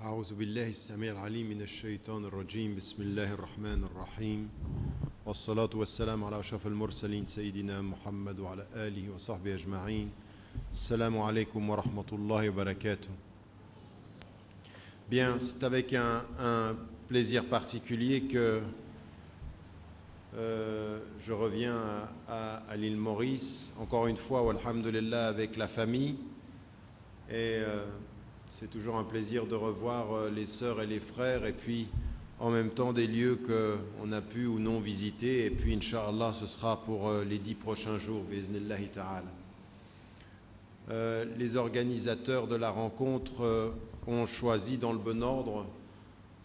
أعوذ بالله السميع العليم من الشيطان الرجيم بسم الله الرحمن الرحيم والصلاة والسلام على أشرف المرسلين سيدنا محمد وعلى آله وصحبه أجمعين. Assalamu alaikum wa rahmatullahi wa barakatuh. Bien, c'est avec un plaisir particulier que je reviens à l'île Maurice, encore une fois, alhamdulillah, avec la famille. Et c'est toujours un plaisir de revoir les sœurs et les frères, et puis en même temps des lieux qu'on a pu ou non visiter. Et puis, Inch'Allah, ce sera pour les 10 prochains jours, bi'iznillahi ta'ala. Les organisateurs de la rencontre ont choisi dans le bon ordre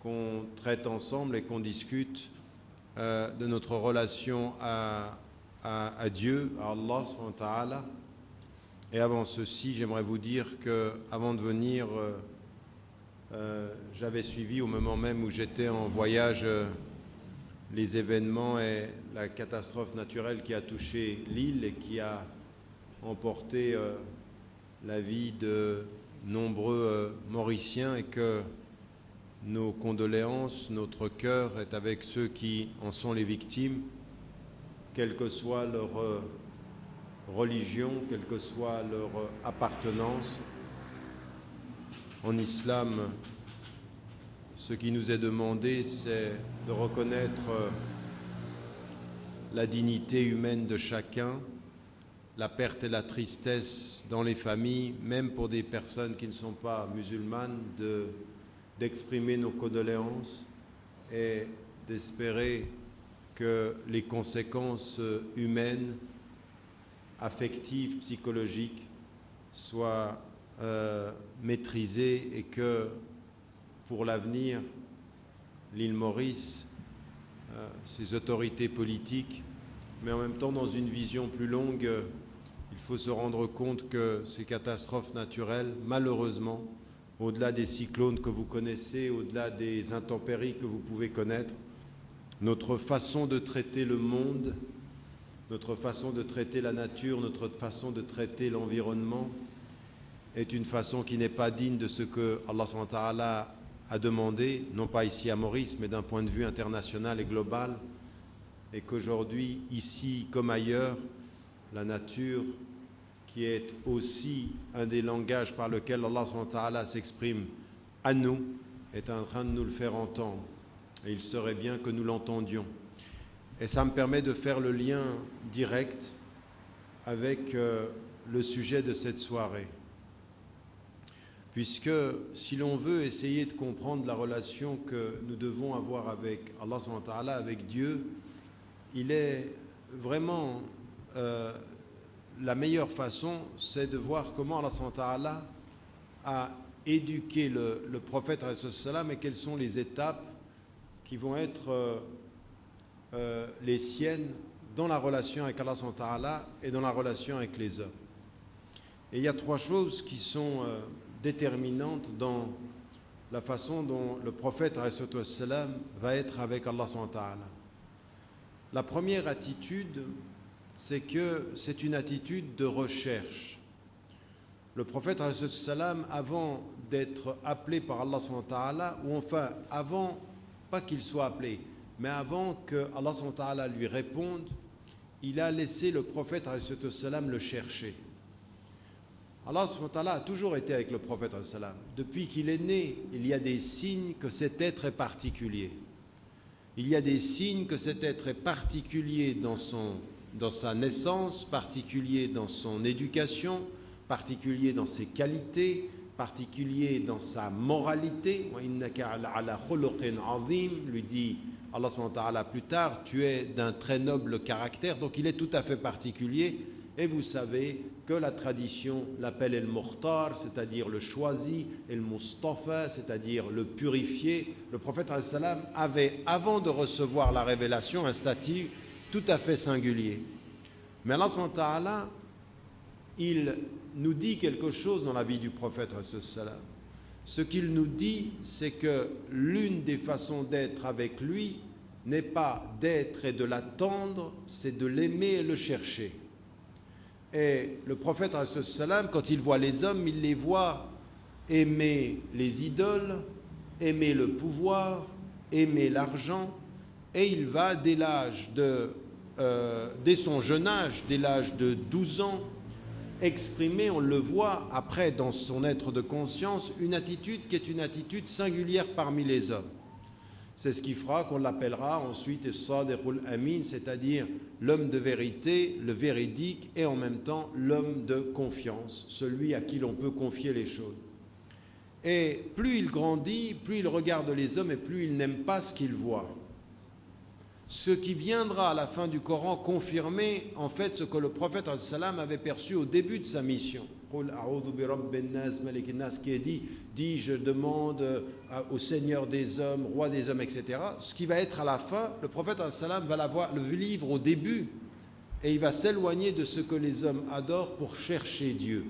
qu'on traite ensemble et qu'on discute de notre relation à Dieu, à Allah subhanahu wa ta'ala. Et avant ceci, j'aimerais vous dire qu'avant de venir, j'avais suivi au moment même où j'étais en voyage les événements et la catastrophe naturelle qui a touché l'île et qui a emporté la vie de nombreux Mauriciens, et que nos condoléances, notre cœur est avec ceux qui en sont les victimes, quelle que soit leur religion, quelle que soit leur appartenance. En islam, ce qui nous est demandé, c'est de reconnaître la dignité humaine de chacun, la perte et la tristesse dans les familles, même pour des personnes qui ne sont pas musulmanes, d'exprimer nos condoléances et d'espérer que les conséquences humaines, affectives, psychologiques soient maîtrisées, et que pour l'avenir, l'île Maurice, ses autorités politiques, mais en même temps dans une vision plus longue, il faut se rendre compte que ces catastrophes naturelles, malheureusement, au-delà des cyclones que vous connaissez, au-delà des intempéries que vous pouvez connaître, notre façon de traiter le monde, notre façon de traiter la nature, notre façon de traiter l'environnement est une façon qui n'est pas digne de ce que Allah subhanahu wa ta'ala a demandé, non pas ici à Maurice, mais d'un point de vue international et global, et qu'aujourd'hui, ici comme ailleurs, la nature, qui est aussi un des langages par lequel Allah subhanahu wa ta'ala s'exprime à nous, est en train de nous le faire entendre. Et il serait bien que nous l'entendions. Et ça me permet de faire le lien direct avec le sujet de cette soirée. Puisque si l'on veut essayer de comprendre la relation que nous devons avoir avec Allah subhanahu wa ta'ala, avec Dieu, il est vraiment la meilleure façon, c'est de voir comment Allah subhanahu wa ta'ala a éduqué le prophète alayhi salam, et quelles sont les étapes qui vont être les siennes dans la relation avec Allah subhanahu wa ta'ala et dans la relation avec les hommes. Et il y a 3 choses qui sont déterminantes dans la façon dont le prophète alayhi salam va être avec Allah subhanahu wa ta'ala. La première attitude, c'est que c'est une attitude de recherche. Le prophète alayhi salam, avant d'être appelé par Allah subhanahu wa ta'ala, ou enfin avant, pas qu'il soit appelé, mais avant que Allah subhanahu wa ta'ala lui réponde, il a laissé le prophète alayhi salam le chercher. Allah subhanahu wa ta'ala a toujours été avec le prophète alayhi salam. Depuis qu'il est né, il y a des signes que cet être est particulier. Il y a des signes que cet être est particulier dans son dans sa naissance, particulier dans son éducation, particulier dans ses qualités, particulier dans sa moralité. Lui dit Allah subhanahu wa ta'ala plus tard, tu es d'un très noble caractère, donc il est tout à fait particulier. Et vous savez que la tradition l'appelle el-Mukhtar, c'est-à-dire le choisi, et le Mustafa, c'est-à-dire le purifié. Le prophète avait, avant de recevoir la révélation, un statut tout à fait singulier. Mais Allah subhanahu wa ta'ala, il nous dit quelque chose dans la vie du prophète. Ce qu'il nous dit, c'est que l'une des façons d'être avec lui n'est pas d'être et de l'attendre, c'est de l'aimer et le chercher. Et le prophète, quand il voit les hommes, il les voit aimer les idoles, aimer le pouvoir, aimer l'argent, et il va dès son jeune âge, dès l'âge de 12 ans, exprimer, on le voit après dans son être de conscience, une attitude qui est une attitude singulière parmi les hommes. C'est ce qui fera qu'on l'appellera ensuite As-Sadiqul Amin, c'est-à-dire l'homme de vérité, le véridique, et en même temps l'homme de confiance, celui à qui l'on peut confier les choses. Et plus il grandit, plus il regarde les hommes et plus il n'aime pas ce qu'il voit. Ce qui viendra à la fin du Coran confirmer en fait ce que le prophète avait perçu au début de sa mission. Qui est dit je demande au Seigneur des hommes, roi des hommes, etc. Ce qui va être à la fin, le prophète va le livre au début et il va s'éloigner de ce que les hommes adorent pour chercher Dieu.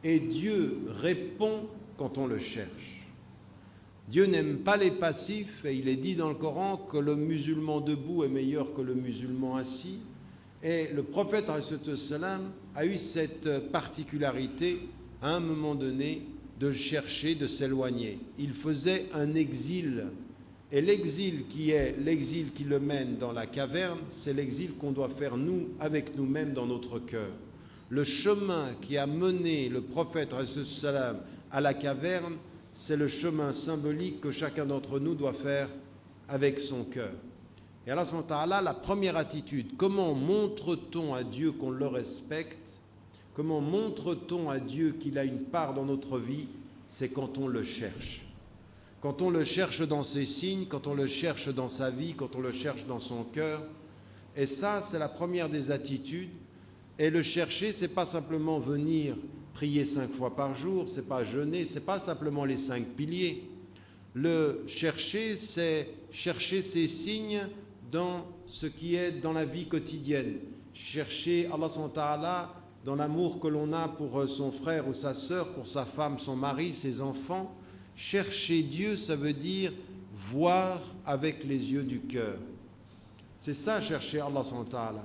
Et Dieu répond quand on le cherche. Dieu n'aime pas les passifs et il est dit dans le Coran que le musulman debout est meilleur que le musulman assis. Et le prophète a eu cette particularité à un moment donné de chercher, de s'éloigner. Il faisait un exil. Et l'exil qui le mène dans la caverne, c'est l'exil qu'on doit faire nous, avec nous-mêmes dans notre cœur. Le chemin qui a mené le prophète à la caverne, c'est le chemin symbolique que chacun d'entre nous doit faire avec son cœur. Et Allah subhanahu wa ta'ala, la première attitude, comment montre-t-on à Dieu qu'on le respecte? Comment montre-t-on à Dieu qu'il a une part dans notre vie? C'est quand on le cherche. Quand on le cherche dans ses signes, quand on le cherche dans sa vie, quand on le cherche dans son cœur. Et ça, c'est la première des attitudes. Et le chercher, c'est pas simplement venir prier 5 fois par jour, c'est pas jeûner, c'est pas simplement les 5 piliers. Le chercher, c'est chercher ses signes dans ce qui est dans la vie quotidienne. Chercher Allah subhanahu wa ta'ala dans l'amour que l'on a pour son frère ou sa sœur, pour sa femme, son mari, ses enfants. Chercher Dieu, ça veut dire voir avec les yeux du cœur. C'est ça, chercher Allah subhanahu wa ta'ala.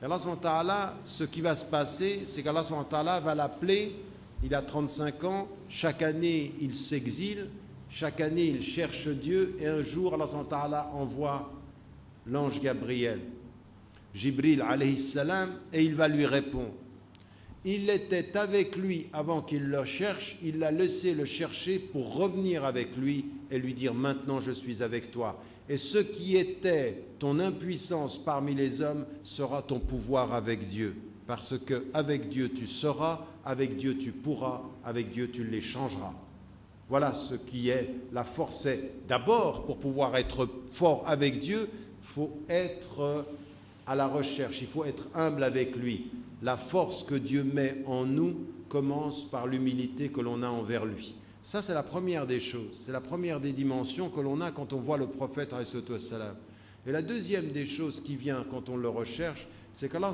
Et Allah subhanahu wa ta'ala, ce qui va se passer, c'est qu'Allah subhanahu wa ta'ala va l'appeler, il a 35 ans, chaque année il s'exile, chaque année il cherche Dieu, et un jour Allah subhanahu wa ta'ala envoie l'ange Gabriel, Jibril alayhi salam, et il va lui répondre. Il était avec lui avant qu'il le cherche, il l'a laissé le chercher pour revenir avec lui et lui dire maintenant je suis avec toi. Et ce qui était ton impuissance parmi les hommes sera ton pouvoir avec Dieu. Parce qu'avec Dieu tu seras, avec Dieu tu pourras, avec Dieu tu les changeras. Voilà ce qui est la force. C'est d'abord, pour pouvoir être fort avec Dieu, il faut être à la recherche, il faut être humble avec lui. La force que Dieu met en nous commence par l'humilité que l'on a envers lui. Ça, c'est la première des choses, c'est la première des dimensions que l'on a quand on voit le prophète alayhi wassalam. Et la deuxième des choses qui vient quand on le recherche, c'est qu'Allah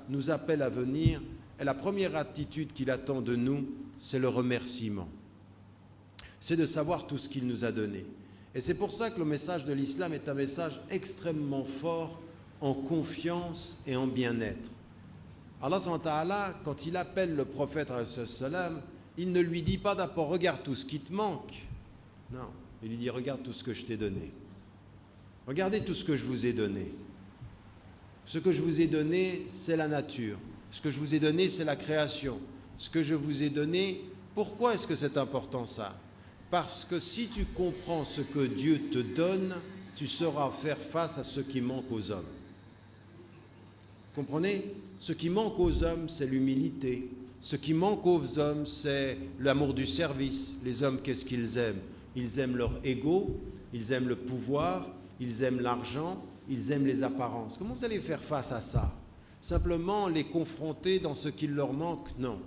nous appelle à venir, et la première attitude qu'il attend de nous, c'est le remerciement. C'est de savoir tout ce qu'il nous a donné. Et c'est pour ça que le message de l'islam est un message extrêmement fort en confiance et en bien-être. Allah, quand il appelle le prophète alayhi salam, il ne lui dit pas d'abord regarde tout ce qui te manque. Non, il lui dit regarde tout ce que je t'ai donné. Regardez tout ce que je vous ai donné. Ce que je vous ai donné, c'est la nature. Ce que je vous ai donné, c'est la création. Ce que je vous ai donné, pourquoi est-ce que c'est important ça? Parce que si tu comprends ce que Dieu te donne, tu sauras faire face à ce qui manque aux hommes. Comprenez? Ce qui manque aux hommes, c'est l'humilité. Ce qui manque aux hommes, c'est l'amour du service. Les hommes, qu'est-ce qu'ils aiment? Ils aiment leur ego, ils aiment le pouvoir, ils aiment l'argent, ils aiment les apparences. Comment vous allez faire face à ça? Simplement les confronter dans ce qu'il leur manque? Non.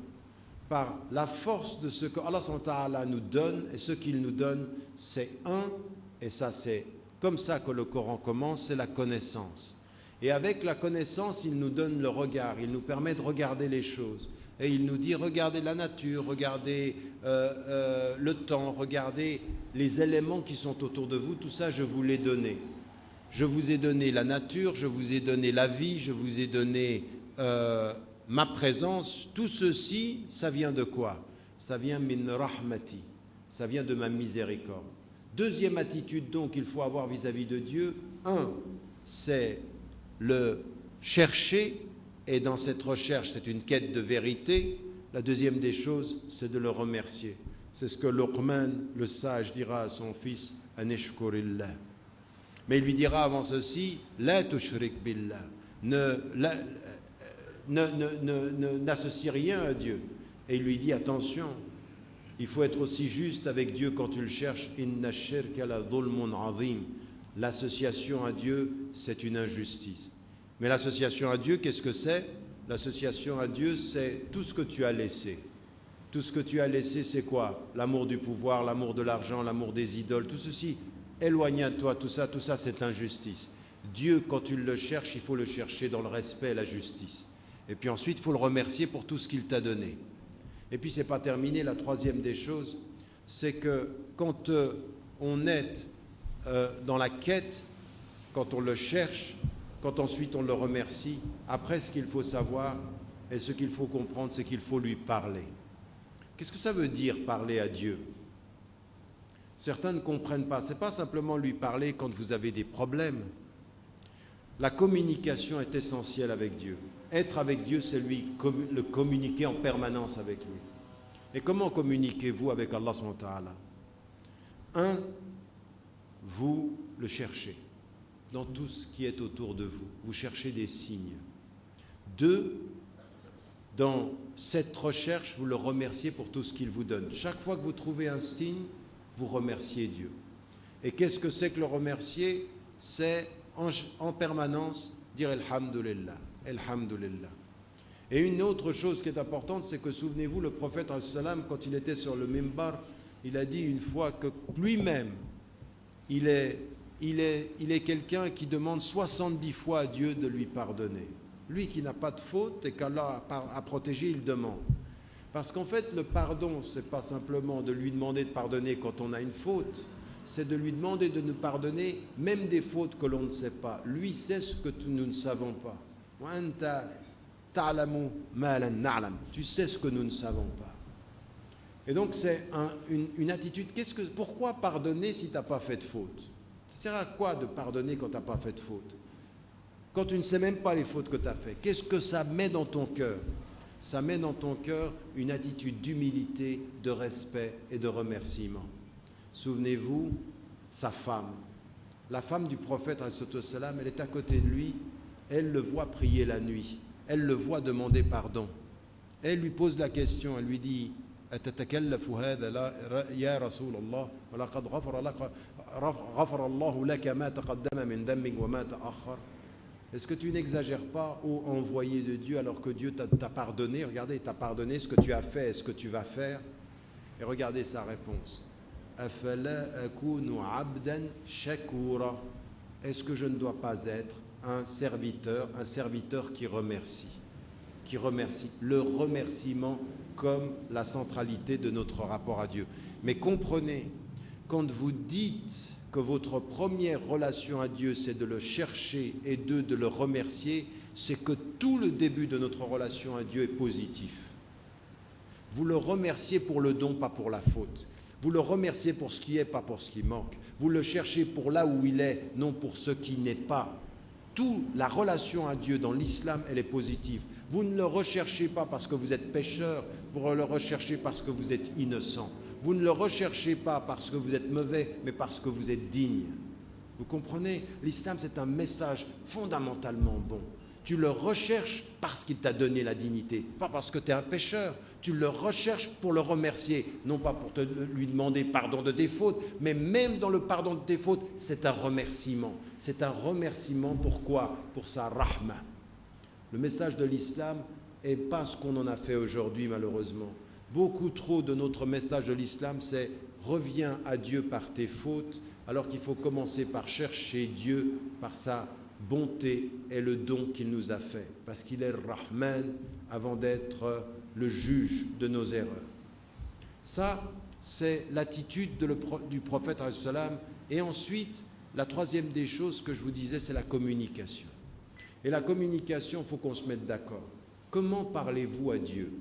Par la force de ce que Allah subhanahu wa ta'ala nous donne, et ce qu'il nous donne, c'est et ça c'est comme ça que le Coran commence, c'est la connaissance. Et avec la connaissance, il nous donne le regard, il nous permet de regarder les choses. Et il nous dit, regardez la nature, regardez le temps, regardez les éléments qui sont autour de vous, tout ça je vous l'ai donné. Je vous ai donné la nature, je vous ai donné la vie, je vous ai donné ma présence. Tout ceci, ça vient de quoi? Ça vient min rahmati, ça vient de ma miséricorde. Deuxième attitude donc qu'il faut avoir vis-à-vis de Dieu, c'est le chercher, et dans cette recherche, c'est une quête de vérité. La deuxième des choses, c'est de le remercier. C'est ce que Luqman, le sage, dira à son fils, Anishkurillah. Mais il lui dira avant ceci, La tushrik billah, n'associe rien à Dieu. Et il lui dit, attention, il faut être aussi juste avec Dieu quand tu le cherches. Inna shirka la dhulmun azim. L'association à Dieu, c'est une injustice. Mais l'association à Dieu, qu'est-ce que c'est? L'association à Dieu, c'est tout ce que tu as laissé. Tout ce que tu as laissé, c'est quoi? L'amour du pouvoir, l'amour de l'argent, l'amour des idoles, tout ceci. Éloigne à toi, tout ça, c'est injustice. Dieu, quand tu le cherches, il faut le chercher dans le respect et la justice. Et puis ensuite, il faut le remercier pour tout ce qu'il t'a donné. Et puis, ce n'est pas terminé. La troisième des choses, c'est que quand on est dans la quête, quand on le cherche, quand ensuite on le remercie, après ce qu'il faut savoir et ce qu'il faut comprendre, c'est qu'il faut lui parler. Qu'est-ce que ça veut dire parler à Dieu? Certains ne comprennent pas. Ce n'est pas simplement lui parler quand vous avez des problèmes. La communication est essentielle avec Dieu. Être avec Dieu, c'est le communiquer en permanence avec lui. Et comment communiquez-vous avec Allah subhanahu wa ta'ala? Vous le cherchez dans tout ce qui est autour de vous. Vous cherchez des signes. 2, dans cette recherche, vous le remerciez pour tout ce qu'il vous donne. Chaque fois que vous trouvez un signe, vous remerciez Dieu. Et qu'est-ce que c'est que le remercier? C'est en permanence dire Alhamdulillah, Alhamdulillah. Et une autre chose qui est importante, c'est que souvenez-vous, le prophète, quand il était sur le mimbar, il a dit une fois que lui-même, il est quelqu'un qui demande 70 fois à Dieu de lui pardonner. Lui qui n'a pas de faute et qu'Allah a protégé, il demande. Parce qu'en fait, le pardon, ce n'est pas simplement de lui demander de pardonner quand on a une faute, c'est de lui demander de nous pardonner même des fautes que l'on ne sait pas. Lui sait ce que nous ne savons pas. Tu sais ce que nous ne savons pas. Et donc c'est une attitude. Pourquoi pardonner si tu n'as pas fait de faute? Ça sert à quoi de pardonner quand tu n'as pas fait de faute? Quand tu ne sais même pas les fautes que tu as faites, qu'est-ce que ça met dans ton cœur? Ça met dans ton cœur une attitude d'humilité, de respect et de remerciement. Souvenez-vous, sa femme, la femme du prophète, elle est à côté de lui, elle le voit prier la nuit, elle le voit demander pardon. Elle lui pose la question, elle lui dit أتتكلف هذا يا رسول الله ولقد غفر الله لك ما تقدم من ذنبك وما تأخر. Est-ce que tu n'exagères pas, ô envoyé de Dieu, alors que Dieu t'a pardonné? Regardez, il t'a pardonné ce que tu as fait et ce que tu vas faire. Et regardez sa réponse. أَفَلَا أَكُونُ عَبْدًا شَكُورًا. Est-ce que je ne dois pas être un serviteur qui remercie? Qui remercie. Le remerciement comme la centralité de notre rapport à Dieu. Mais comprenez, quand vous dites que votre première relation à Dieu, c'est de le chercher et de le remercier, c'est que tout le début de notre relation à Dieu est positif. Vous le remerciez pour le don, pas pour la faute. Vous le remerciez pour ce qui est, pas pour ce qui manque. Vous le cherchez pour là où il est, non pour ce qui n'est pas. Toute la relation à Dieu dans l'islam, elle est positive. Vous ne le recherchez pas parce que vous êtes pécheur, vous le recherchez parce que vous êtes innocent. Vous ne le recherchez pas parce que vous êtes mauvais, mais parce que vous êtes digne. Vous comprenez? L'islam, c'est un message fondamentalement bon. Tu le recherches parce qu'il t'a donné la dignité, pas parce que tu es un pécheur. Tu le recherches pour le remercier, non pas pour lui demander pardon de tes fautes, mais même dans le pardon de tes fautes, c'est un remerciement. C'est un remerciement pourquoi? Pour sa rahma. Le message de l'islam n'est pas ce qu'on en a fait aujourd'hui, malheureusement. Beaucoup trop de notre message de l'islam, c'est « reviens à Dieu par tes fautes », alors qu'il faut commencer par chercher Dieu par sa bonté et le don qu'il nous a fait, parce qu'il est Rahman avant d'être le juge de nos erreurs. Ça, c'est l'attitude du prophète alayhi salam. Et ensuite, la troisième des choses que je vous disais, c'est la communication. Et la communication, il faut qu'on se mette d'accord. Comment parlez-vous à Dieu?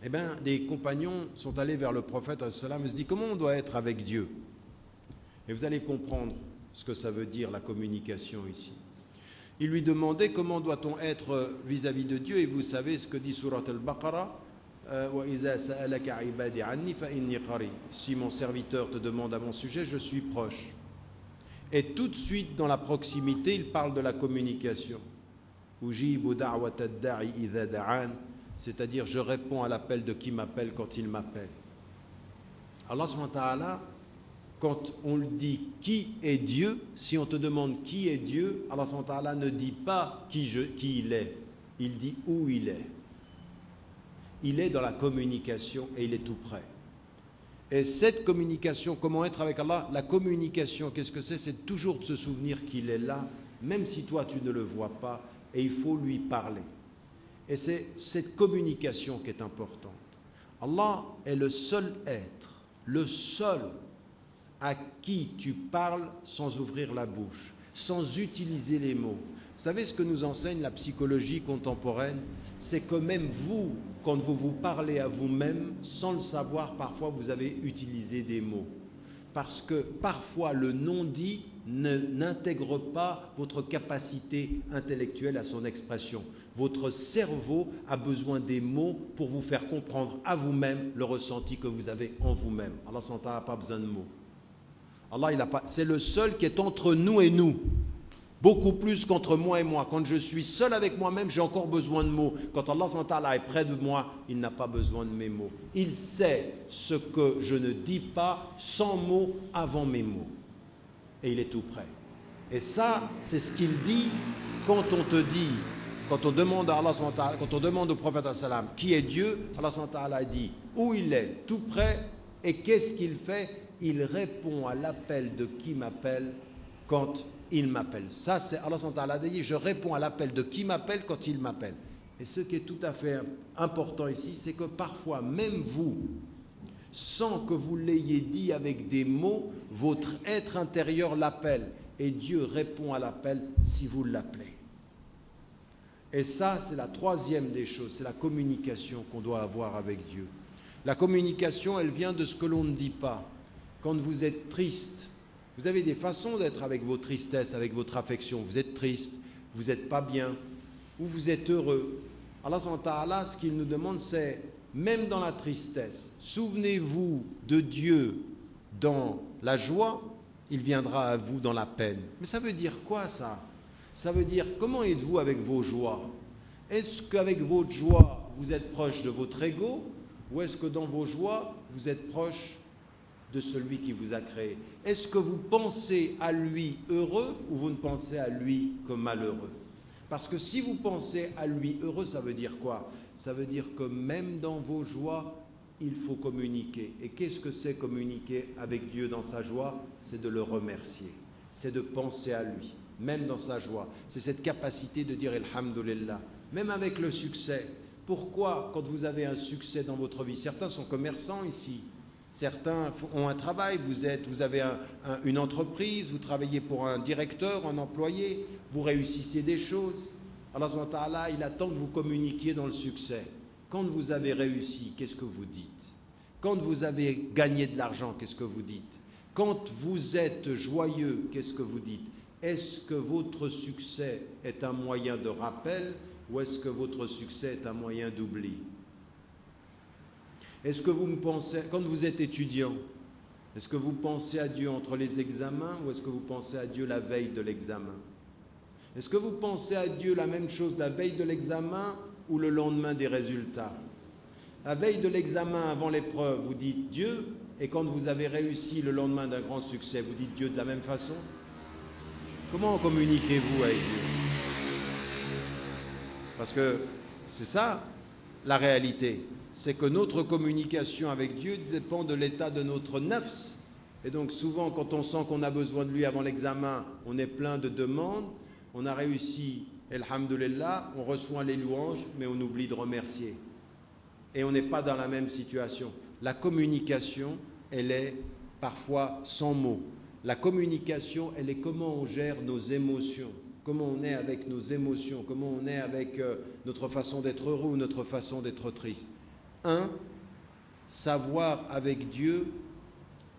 Eh bien, des compagnons sont allés vers le prophète alayhi salam et se disent comment on doit être avec Dieu? Et vous allez comprendre ce que ça veut dire la communication ici. Il lui demandait comment doit-on être vis-à-vis de Dieu, et vous savez ce que dit Surat al-Baqarah, si mon serviteur te demande à mon sujet, je suis proche. Et tout de suite dans la proximité, il parle de la communication. C'est-à-dire je réponds à l'appel de qui m'appelle quand il m'appelle. Allah subhanahu wa ta'ala, quand on lui dit qui est Dieu, si on te demande qui est Dieu, Allah subhanahu wa ta'ala ne dit pas qui il est, il dit où il est. Il est dans la communication et il est tout près. Et cette communication, comment être avec Allah? La communication, qu'est-ce que c'est? C'est toujours de se souvenir qu'il est là, même si toi tu ne le vois pas, et il faut lui parler. Et c'est cette communication qui est importante. Allah est le seul être, le seul à qui tu parles sans ouvrir la bouche, sans utiliser les mots. Vous savez ce que nous enseigne la psychologie contemporaine? C'est que même vous, quand vous vous parlez à vous-même, sans le savoir, parfois vous avez utilisé des mots. Parce que parfois le non-dit n'intègre pas votre capacité intellectuelle à son expression. Votre cerveau a besoin des mots pour vous faire comprendre à vous-même le ressenti que vous avez en vous-même. Allah n'a pas besoin de mots. Allah, c'est le seul qui est entre nous et nous. Beaucoup plus qu'entre moi et moi. Quand je suis seul avec moi-même, j'ai encore besoin de mots. Quand Allah est près de moi, il n'a pas besoin de mes mots. Il sait ce que je ne dis pas sans mots avant mes mots. Et il est tout près. Et ça, c'est ce qu'il dit quand on te dit, quand on demande à Allah, quand on demande au prophète qui est Dieu, Allah dit où il est, tout près, et qu'est-ce qu'il fait? Il répond à l'appel de qui m'appelle quand il m'appelle. Ça, c'est Allah a dit, je réponds à l'appel de qui m'appelle quand il m'appelle. Et ce qui est tout à fait important ici, c'est que parfois, même vous, sans que vous l'ayez dit avec des mots, votre être intérieur l'appelle. Et Dieu répond à l'appel si vous l'appelez. Et ça, c'est la troisième des choses, c'est la communication qu'on doit avoir avec Dieu. La communication, elle vient de ce que l'on ne dit pas. Quand vous êtes triste, vous avez des façons d'être avec vos tristesses, avec votre affection. Vous êtes triste, vous n'êtes pas bien, ou vous êtes heureux. Allah subhanahu wa ta'ala, ce qu'il nous demande, c'est, même dans la tristesse, souvenez-vous de Dieu dans la joie, il viendra à vous dans la peine. Mais ça veut dire quoi ça? Ça veut dire, comment êtes-vous avec vos joies? Est-ce qu'avec votre joie, vous êtes proche de votre ego, ou est-ce que dans vos joies, vous êtes proche de celui qui vous a créé? Est-ce que vous pensez à lui heureux ou vous ne pensez à lui que malheureux? Parce que si vous pensez à lui heureux, ça veut dire quoi? Ça veut dire que même dans vos joies, il faut communiquer. Et qu'est-ce que c'est communiquer avec Dieu dans sa joie? C'est de le remercier, c'est de penser à lui, même dans sa joie. C'est cette capacité de dire Alhamdulillah, même avec le succès. Pourquoi, quand vous avez un succès dans votre vie, certains sont commerçants ici, certains ont un travail, vous avez une entreprise, vous travaillez pour un directeur, un employé, vous réussissez des choses. Allah subhanahu wa ta'ala, il attend que vous communiquiez dans le succès. Quand vous avez réussi, qu'est-ce que vous dites? Quand vous avez gagné de l'argent, qu'est-ce que vous dites? Quand vous êtes joyeux, qu'est-ce que vous dites? Est-ce que votre succès est un moyen de rappel ou est-ce que votre succès est un moyen d'oubli? Est-ce que vous me pensez, quand vous êtes étudiant, est-ce que vous pensez à Dieu entre les examens ou est-ce que vous pensez à Dieu la veille de l'examen? Est-ce que vous pensez à Dieu la même chose la veille de l'examen ou le lendemain des résultats? La veille de l'examen, avant l'épreuve, vous dites Dieu, et quand vous avez réussi le lendemain d'un grand succès, vous dites Dieu de la même façon? Comment communiquez-vous avec Dieu? Parce que c'est ça la réalité, c'est que notre communication avec Dieu dépend de l'état de notre nafs. Et donc souvent, quand on sent qu'on a besoin de lui avant l'examen, on est plein de demandes, on a réussi, alhamdoulilah, on reçoit les louanges, mais on oublie de remercier. Et on n'est pas dans la même situation. La communication, elle est parfois sans mots. La communication, elle est comment on gère nos émotions, comment on est avec nos émotions, comment on est avec notre façon d'être heureux ou notre façon d'être triste. Savoir avec Dieu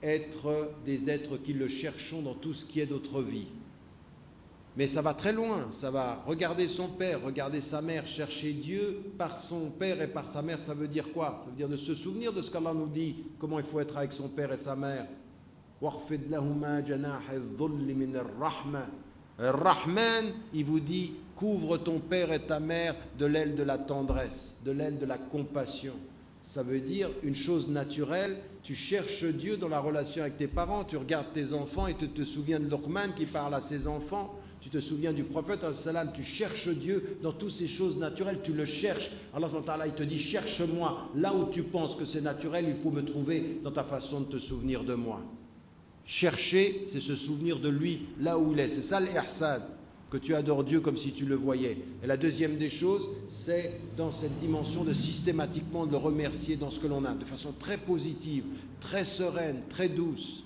être des êtres qui le cherchons dans tout ce qui est notre vie. Mais ça va très loin, ça va regarder son père, regarder sa mère, chercher Dieu par son père et par sa mère, ça veut dire quoi? Ça veut dire de se souvenir de ce qu'Allah nous dit, comment il faut être avec son père et sa mère. Rahman, il vous dit, couvre ton père et ta mère de l'aile de la tendresse, de l'aile de la compassion. Ça veut dire une chose naturelle, tu cherches Dieu dans la relation avec tes parents, tu regardes tes enfants et tu te souviens de Luqman qui parle à ses enfants, tu te souviens du prophète, tu cherches Dieu dans toutes ces choses naturelles, tu le cherches. Allah il te dit, cherche-moi, là où tu penses que c'est naturel, il faut me trouver dans ta façon de te souvenir de moi. Chercher, c'est se souvenir de lui là où il est, c'est ça l'ihsan, que tu adores Dieu comme si tu le voyais. Et la deuxième des choses, c'est dans cette dimension de systématiquement de le remercier dans ce que l'on a, de façon très positive, très sereine, très douce.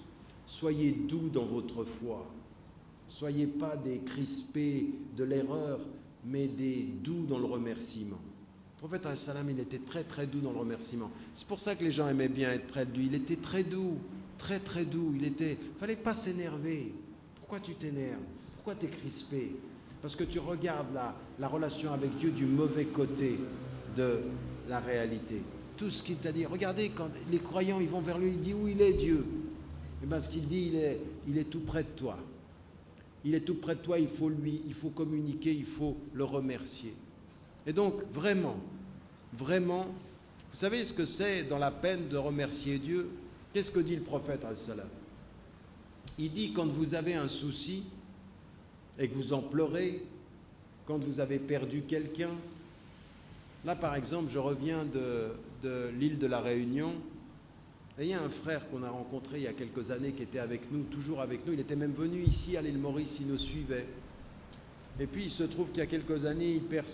Soyez doux dans votre foi. Soyez pas des crispés de l'erreur, mais des doux dans le remerciement. Le prophète, il était très très doux dans le remerciement. C'est pour ça que les gens aimaient bien être près de lui. Il était très doux, très très doux. Il fallait pas s'énerver. Pourquoi tu t'énerves? Pourquoi tu es crispé? Parce que tu regardes la relation avec Dieu du mauvais côté de la réalité. Tout ce qu'il t'a dit. Regardez, quand les croyants ils vont vers lui, il dit où il est Dieu? Et bien ce qu'il dit, il est tout près de toi. Il est tout près de toi, il faut communiquer, il faut le remercier. Et donc, vraiment, vous savez ce que c'est dans la peine de remercier Dieu? Qu'est-ce que dit le prophète? Il dit, quand vous avez un souci et que vous en pleurez, quand vous avez perdu quelqu'un, là par exemple, je reviens de l'île de la Réunion, et il y a un frère qu'on a rencontré il y a quelques années qui était avec nous, toujours avec nous, il était même venu ici à l'île Maurice, il nous suivait. Et puis il se trouve qu'il y a quelques années, il perd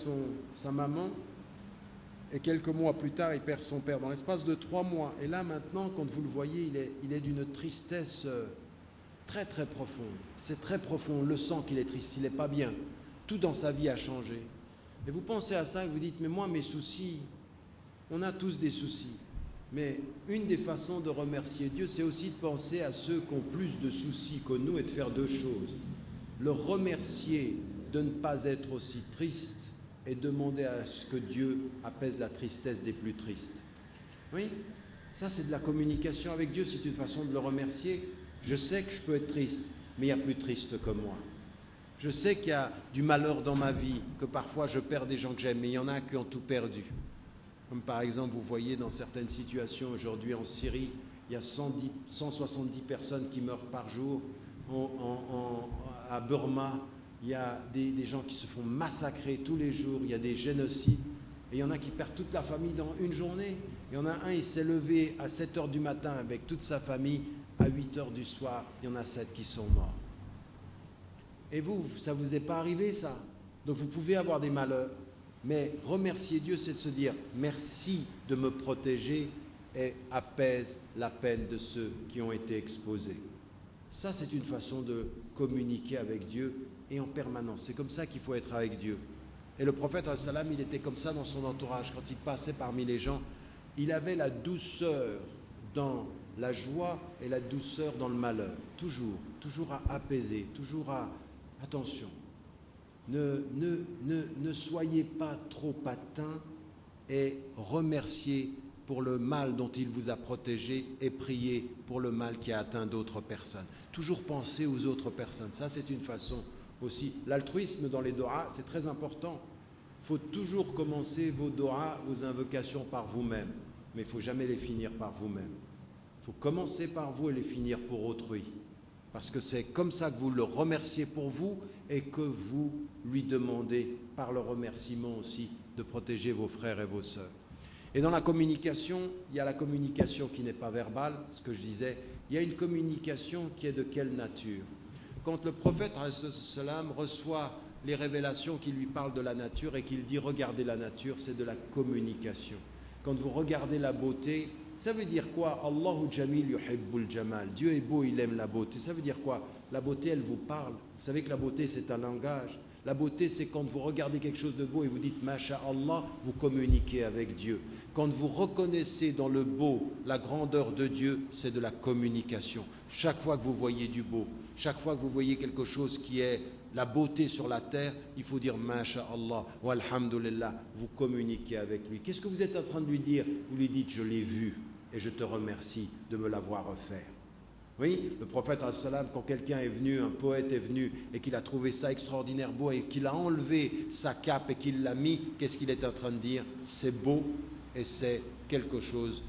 sa maman, et quelques mois plus tard, il perd son père, dans l'espace de 3 mois. Et là maintenant, quand vous le voyez, il est d'une tristesse très très profonde. C'est très profond, on le sent qu'il est triste, il n'est pas bien. Tout dans sa vie a changé. Et vous pensez à ça et vous dites, mais moi mes soucis, on a tous des soucis. Mais une des façons de remercier Dieu, c'est aussi de penser à ceux qui ont plus de soucis que nous et de faire 2 choses. Le remercier de ne pas être aussi triste et demander à ce que Dieu apaise la tristesse des plus tristes. Oui, ça c'est de la communication avec Dieu, c'est une façon de le remercier. Je sais que je peux être triste, mais il y a plus triste que moi. Je sais qu'il y a du malheur dans ma vie, que parfois je perds des gens que j'aime, mais il y en a qui ont tout perdu. Comme par exemple, vous voyez dans certaines situations aujourd'hui en Syrie, il y a 170 personnes qui meurent par jour. À Burma, il y a des gens qui se font massacrer tous les jours, il y a des génocides. Et il y en a qui perdent toute la famille dans une journée. Il y en a un, il s'est levé à 7 h du matin avec toute sa famille. À 8 h du soir, il y en a 7 qui sont morts. Et vous, ça ne vous est pas arrivé ça? Donc vous pouvez avoir des malheurs. Mais remercier Dieu, c'est de se dire merci de me protéger et apaise la peine de ceux qui ont été exposés. Ça, c'est une façon de communiquer avec Dieu et en permanence. C'est comme ça qu'il faut être avec Dieu. Et le prophète, il était comme ça dans son entourage. Quand il passait parmi les gens, il avait la douceur dans la joie et la douceur dans le malheur. Toujours à apaiser, toujours à... Attention. Ne soyez pas trop atteints et remerciez pour le mal dont il vous a protégé et priez pour le mal qui a atteint d'autres personnes. Toujours penser aux autres personnes. Ça, c'est une façon aussi. L'altruisme dans les doigts, c'est très important. Il faut toujours commencer vos doigts, vos invocations par vous-même, mais il ne faut jamais les finir par vous-même. Il faut commencer par vous et les finir pour autrui. Parce que c'est comme ça que vous le remerciez pour vous et que vous lui demandez par le remerciement aussi de protéger vos frères et vos sœurs. Et dans la communication, il y a la communication qui n'est pas verbale, ce que je disais, il y a une communication qui est de quelle nature? Quand le prophète salam reçoit les révélations qui lui parlent de la nature et qu'il dit regardez la nature, c'est de la communication. Quand vous regardez la beauté, ça veut dire quoi? Allahu Jamil yuhibbul jamal. Dieu est beau, il aime la beauté. Ça veut dire quoi? La beauté, elle vous parle. Vous savez que la beauté, c'est un langage. La beauté, c'est quand vous regardez quelque chose de beau et vous dites Masha'Allah, vous communiquez avec Dieu. Quand vous reconnaissez dans le beau la grandeur de Dieu, c'est de la communication. Chaque fois que vous voyez du beau, chaque fois que vous voyez quelque chose qui est la beauté sur la terre, il faut dire Masha'Allah wa alhamdulillah, vous communiquez avec lui. Qu'est-ce que vous êtes en train de lui dire? Vous lui dites je l'ai vu et je te remercie de me l'avoir offert. Oui, le prophète, quand quelqu'un est venu, un poète est venu et qu'il a trouvé ça extraordinaire beau et qu'il a enlevé sa cape et qu'il l'a mis, qu'est-ce qu'il est en train de dire? C'est beau et c'est quelque chose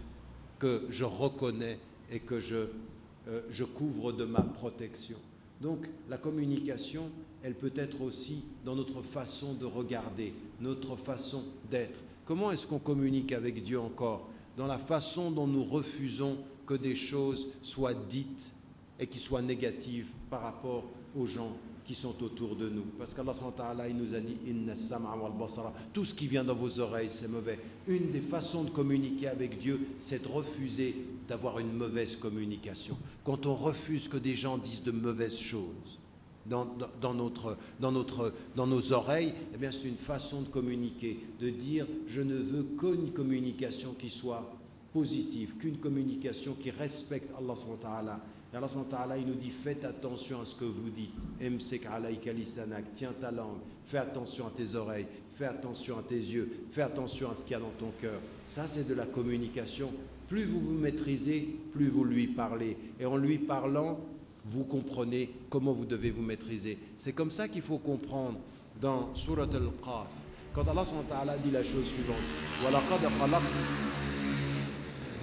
que je reconnais et que je couvre de ma protection. Donc la communication, elle peut être aussi dans notre façon de regarder, notre façon d'être. Comment est-ce qu'on communique avec Dieu encore? Dans la façon dont nous refusons que des choses soient dites et qui soient négatives par rapport aux gens qui sont autour de nous. Parce qu'Allah subhanahu wa ta'ala, il nous a dit Inna sam'a wal basara, tout ce qui vient dans vos oreilles, c'est mauvais. Une des façons de communiquer avec Dieu, c'est de refuser d'avoir une mauvaise communication. Quand on refuse que des gens disent de mauvaises choses dans nos oreilles, eh bien c'est une façon de communiquer, de dire je ne veux qu'une communication qui soit positive, qu'une communication qui respecte Allah subhanahu wa ta'ala. Et Allah subhanahu wa ta'ala, il nous dit faites attention à ce que vous dites. Imsik alayka lisanak, tiens ta langue, fais attention à tes oreilles, fais attention à tes yeux, fais attention à ce qu'il y a dans ton cœur. Ça, c'est de la communication. Plus vous vous maîtrisez, plus vous lui parlez. Et en lui parlant, vous comprenez comment vous devez vous maîtriser. C'est comme ça qu'il faut comprendre dans Surat Al-Qaf. Quand Allah subhanahu wa ta'ala dit la chose suivante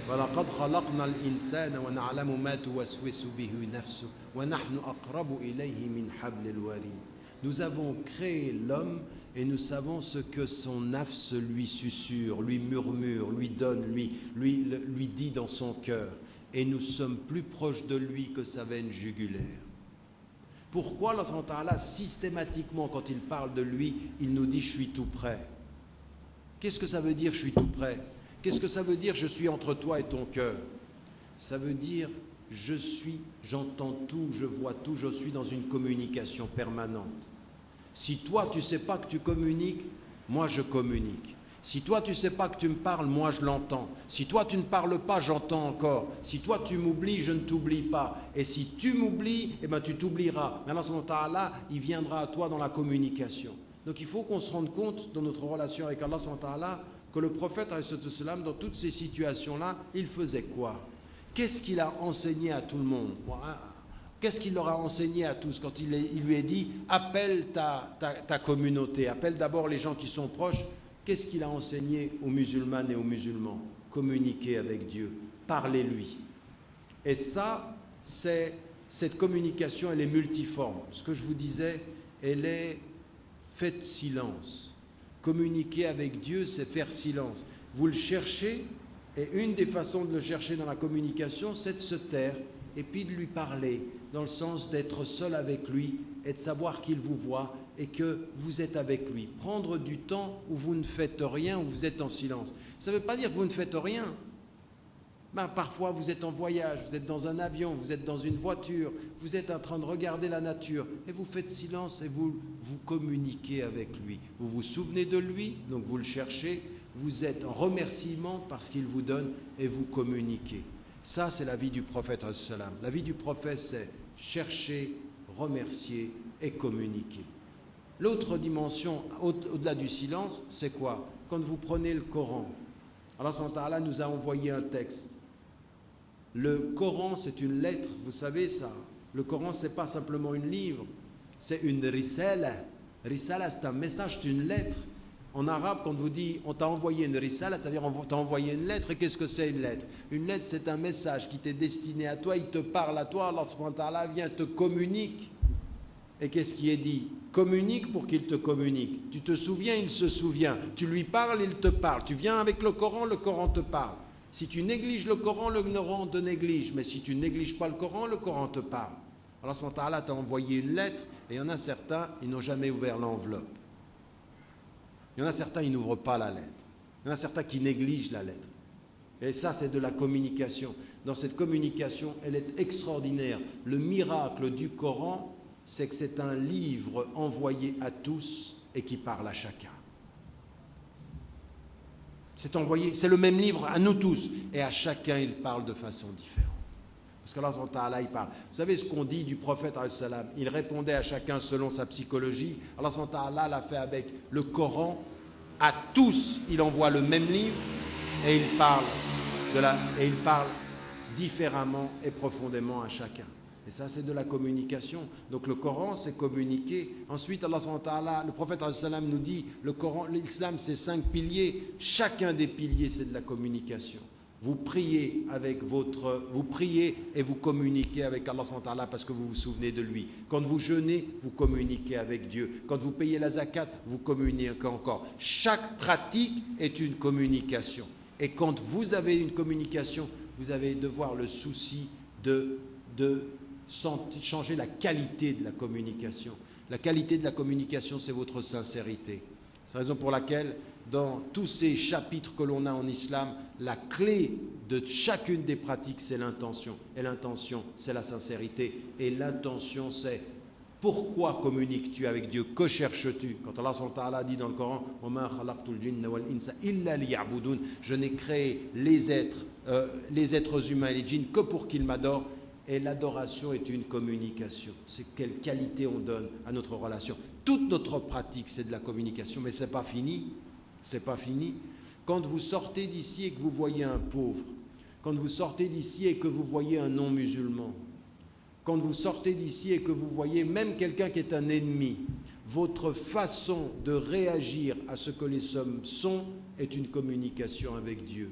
وَلَقَدْ خَلَقْنَا الْإِنسَانَ وَنَعْلَمُ مَا تُوَسْوِسُ بِهِ نَفْسُهُ وَنَحْنُ أَقْرَبُ إِلَيْهِ مِنْ حَبْلِ الْوَرِيدِ. Nous avons créé l'homme et nous savons ce que son nafs lui susurre, lui murmure, lui donne, lui dit dans son cœur. Et nous sommes plus proches de lui que sa veine jugulaire. Pourquoi Allah subhanahu wa ta'ala, systématiquement, quand il parle de lui, il nous dit « je suis tout près ». Qu'est-ce que ça veut dire « je suis tout près » ? Qu'est-ce que ça veut dire « je suis entre toi et ton cœur » ? Ça veut dire « j'entends tout, je vois tout, je suis dans une communication permanente ». Si toi, tu ne sais pas que tu communiques, moi je communique. Si toi, tu ne sais pas que tu me parles, moi je l'entends. Si toi, tu ne parles pas, j'entends encore. Si toi, tu m'oublies, je ne t'oublie pas. Et si tu m'oublies, eh ben, tu t'oublieras. Mais Allah subhanahu wa ta'ala, il viendra à toi dans la communication. Donc il faut qu'on se rende compte dans notre relation avec Allah subhanahu wa ta'ala que le prophète, dans toutes ces situations-là, il faisait quoi? Qu'est-ce qu'il a enseigné à tout le monde? Qu'est-ce qu'il leur a enseigné à tous quand il lui a dit « appelle ta communauté, appelle d'abord les gens qui sont proches ». Qu'est-ce qu'il a enseigné aux musulmanes et aux musulmans? Communiquer avec Dieu, parlez-lui. Et ça, cette communication, elle est multiforme. Ce que je vous disais, elle est faites silence. Communiquer avec Dieu, c'est faire silence. Vous le cherchez, et une des façons de le chercher dans la communication, c'est de se taire et puis de lui parler, dans le sens d'être seul avec lui et de savoir qu'il vous voit et que vous êtes avec lui. Prendre du temps où vous ne faites rien, où vous êtes en silence. Ça ne veut pas dire que vous ne faites rien. Parfois, vous êtes en voyage, vous êtes dans un avion, vous êtes dans une voiture, vous êtes en train de regarder la nature et vous faites silence et vous communiquez avec lui. Vous vous souvenez de lui, donc vous le cherchez, vous êtes en remerciement parce qu'il vous donne et vous communiquez. Ça, c'est la vie du prophète. La vie du prophète, c'est chercher, remercier et communiquer. L'autre dimension, au-delà du silence, c'est quoi? Quand vous prenez le Coran, Allah subhanahu wa ta'ala nous a envoyé un texte. Le Coran, c'est une lettre, vous savez ça. Le Coran, ce n'est pas simplement une livre. c'est une risala. Risala, c'est un message, c'est une lettre. En arabe, quand on vous dit on t'a envoyé une risala, c'est-à-dire on t'a envoyé une lettre. Et qu'est-ce que c'est une lettre? Une lettre, c'est un message qui t'est destiné à toi, il te parle à toi, Allah subhanahu wa ta'ala vient, te communique. Et qu'est-ce qui est dit? Communique pour qu'il te communique. Tu te souviens, il se souvient. Tu lui parles, il te parle. Tu viens avec le Coran te parle. Si tu négliges le Coran te néglige. Mais si tu ne négliges pas le Coran te parle. Allah subhanahu wa ta'ala t'a envoyé une lettre, et il y en a certains, ils n'ont jamais ouvert l'enveloppe. Il y en a certains, ils n'ouvrent pas la lettre. Il y en a certains qui négligent la lettre. Et ça, c'est de la communication. Dans cette communication, elle est extraordinaire. Le miracle du Coran, c'est que c'est un livre envoyé à tous et qui parle à chacun. C'est le même livre à nous tous, et à chacun, il parle de façon différente. Parce qu'Allah subhanahu wa ta'ala, il parle. Vous savez ce qu'on dit du prophète, il répondait à chacun selon sa psychologie. Allah subhanahu wa ta'ala l'a fait avec le Coran. À tous, il envoie le même livre et il parle différemment et profondément à chacun. Et ça, c'est de la communication. Donc le Coran, c'est communiquer. Ensuite, Allah subhanahu wa ta'ala, le prophète nous dit, le Coran, l'islam, c'est 5 piliers. Chacun des piliers, c'est de la communication. Vous priez et vous communiquez avec Allah subhanahu wa ta'ala parce que vous vous souvenez de lui. Quand vous jeûnez, vous communiquez avec Dieu. Quand vous payez la zakat, vous communiquez encore. Chaque pratique est une communication. Et quand vous avez une communication, vous allez devoir le souci de changer la qualité de la communication. La qualité de la communication, c'est votre sincérité. C'est la raison pour laquelle, dans tous ces chapitres que l'on a en islam, la clé de chacune des pratiques, c'est l'intention. Et l'intention, c'est la sincérité. Et l'intention, c'est pourquoi communiques-tu avec Dieu? Que cherches-tu? Quand Allah subhanahu wa ta'ala dit dans le Coran, je n'ai créé les êtres humains et les djinns que pour qu'ils m'adorent. Et l'adoration est une communication. C'est quelle qualité on donne à notre relation. Toute notre pratique, c'est de la communication, mais ce n'est pas fini. C'est pas fini. Quand vous sortez d'ici et que vous voyez un pauvre, quand vous sortez d'ici et que vous voyez un non-musulman, quand vous sortez d'ici et que vous voyez même quelqu'un qui est un ennemi, votre façon de réagir à ce que les hommes sont est une communication avec Dieu.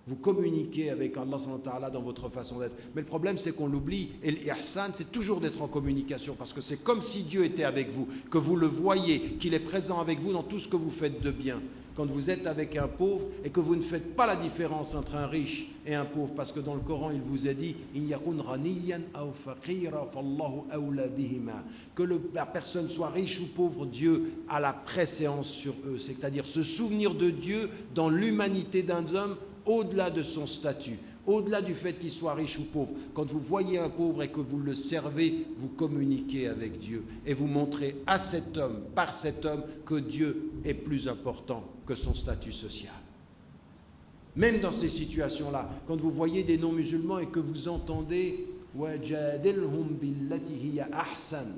Vous communiquez avec Allah subhanahu wa ta'ala dans votre façon d'être. Mais le problème, c'est qu'on l'oublie. Et l'ihsan, c'est toujours d'être en communication. Parce que c'est comme si Dieu était avec vous, que vous le voyez, qu'il est présent avec vous dans tout ce que vous faites de bien. Quand vous êtes avec un pauvre et que vous ne faites pas la différence entre un riche et un pauvre, parce que dans le Coran, il vous a dit que la personne soit riche ou pauvre, Dieu a la préséance sur eux. C'est-à-dire se souvenir de Dieu dans l'humanité d'un homme, au-delà de son statut, au-delà du fait qu'il soit riche ou pauvre. Quand vous voyez un pauvre et que vous le servez, vous communiquez avec Dieu et vous montrez à cet homme, par cet homme, que Dieu est plus important que son statut social. Même dans ces situations-là, quand vous voyez des non-musulmans et que vous entendez « Wajadilhum billati hiya ahsan »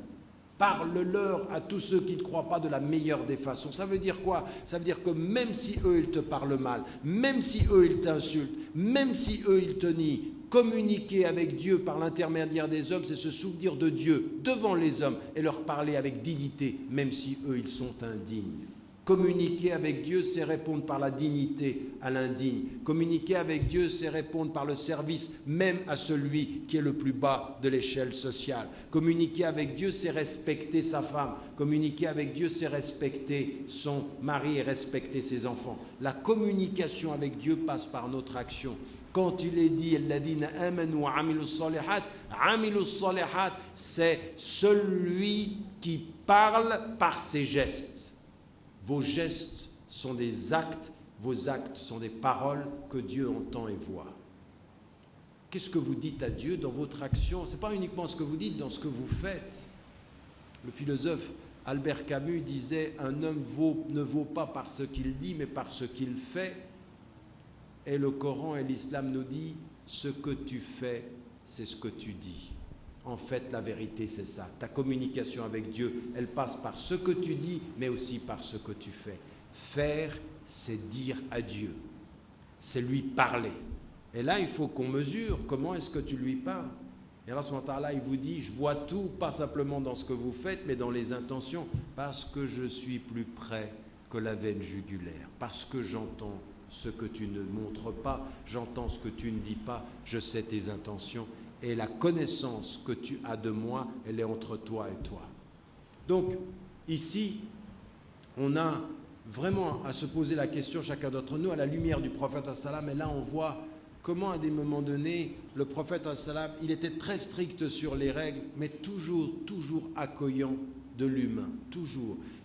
parle-leur à tous ceux qui ne croient pas de la meilleure des façons. Ça veut dire quoi? Ça veut dire que même si eux, ils te parlent mal, même si eux, ils t'insultent, même si eux, ils te nient, communiquer avec Dieu par l'intermédiaire des hommes, c'est se souvenir de Dieu devant les hommes et leur parler avec dignité, même si eux, ils sont indignes. Communiquer avec Dieu, c'est répondre par la dignité à l'indigne. Communiquer avec Dieu, c'est répondre par le service même à celui qui est le plus bas de l'échelle sociale. Communiquer avec Dieu, c'est respecter sa femme. Communiquer avec Dieu, c'est respecter son mari et respecter ses enfants. La communication avec Dieu passe par notre action. Quand il est dit c'est celui qui parle par ses gestes. Vos gestes sont des actes, vos actes sont des paroles que Dieu entend et voit. Qu'est-ce que vous dites à Dieu dans votre action? Ce n'est pas uniquement ce que vous dites, dans ce que vous faites. Le philosophe Albert Camus disait « Un homme ne vaut pas par ce qu'il dit, mais par ce qu'il fait. » Et le Coran et l'islam nous dit « Ce que tu fais, c'est ce que tu dis. » En fait, la vérité, c'est ça. Ta communication avec Dieu, elle passe par ce que tu dis, mais aussi par ce que tu fais. Faire, c'est dire à Dieu. C'est lui parler. Et là, il faut qu'on mesure comment est-ce que tu lui parles. Et Allah subhanahu wa ta'ala, il vous dit, je vois tout, pas simplement dans ce que vous faites, mais dans les intentions, parce que je suis plus près que la veine jugulaire, parce que j'entends ce que tu ne montres pas, j'entends ce que tu ne dis pas, je sais tes intentions, et la connaissance que tu as de moi, elle est entre toi et toi. Donc, ici, on a vraiment à se poser la question, chacun d'entre nous, à la lumière du prophète, et là on voit comment à des moments donnés, le prophète, il était très strict sur les règles, mais toujours accueillant de l'humain,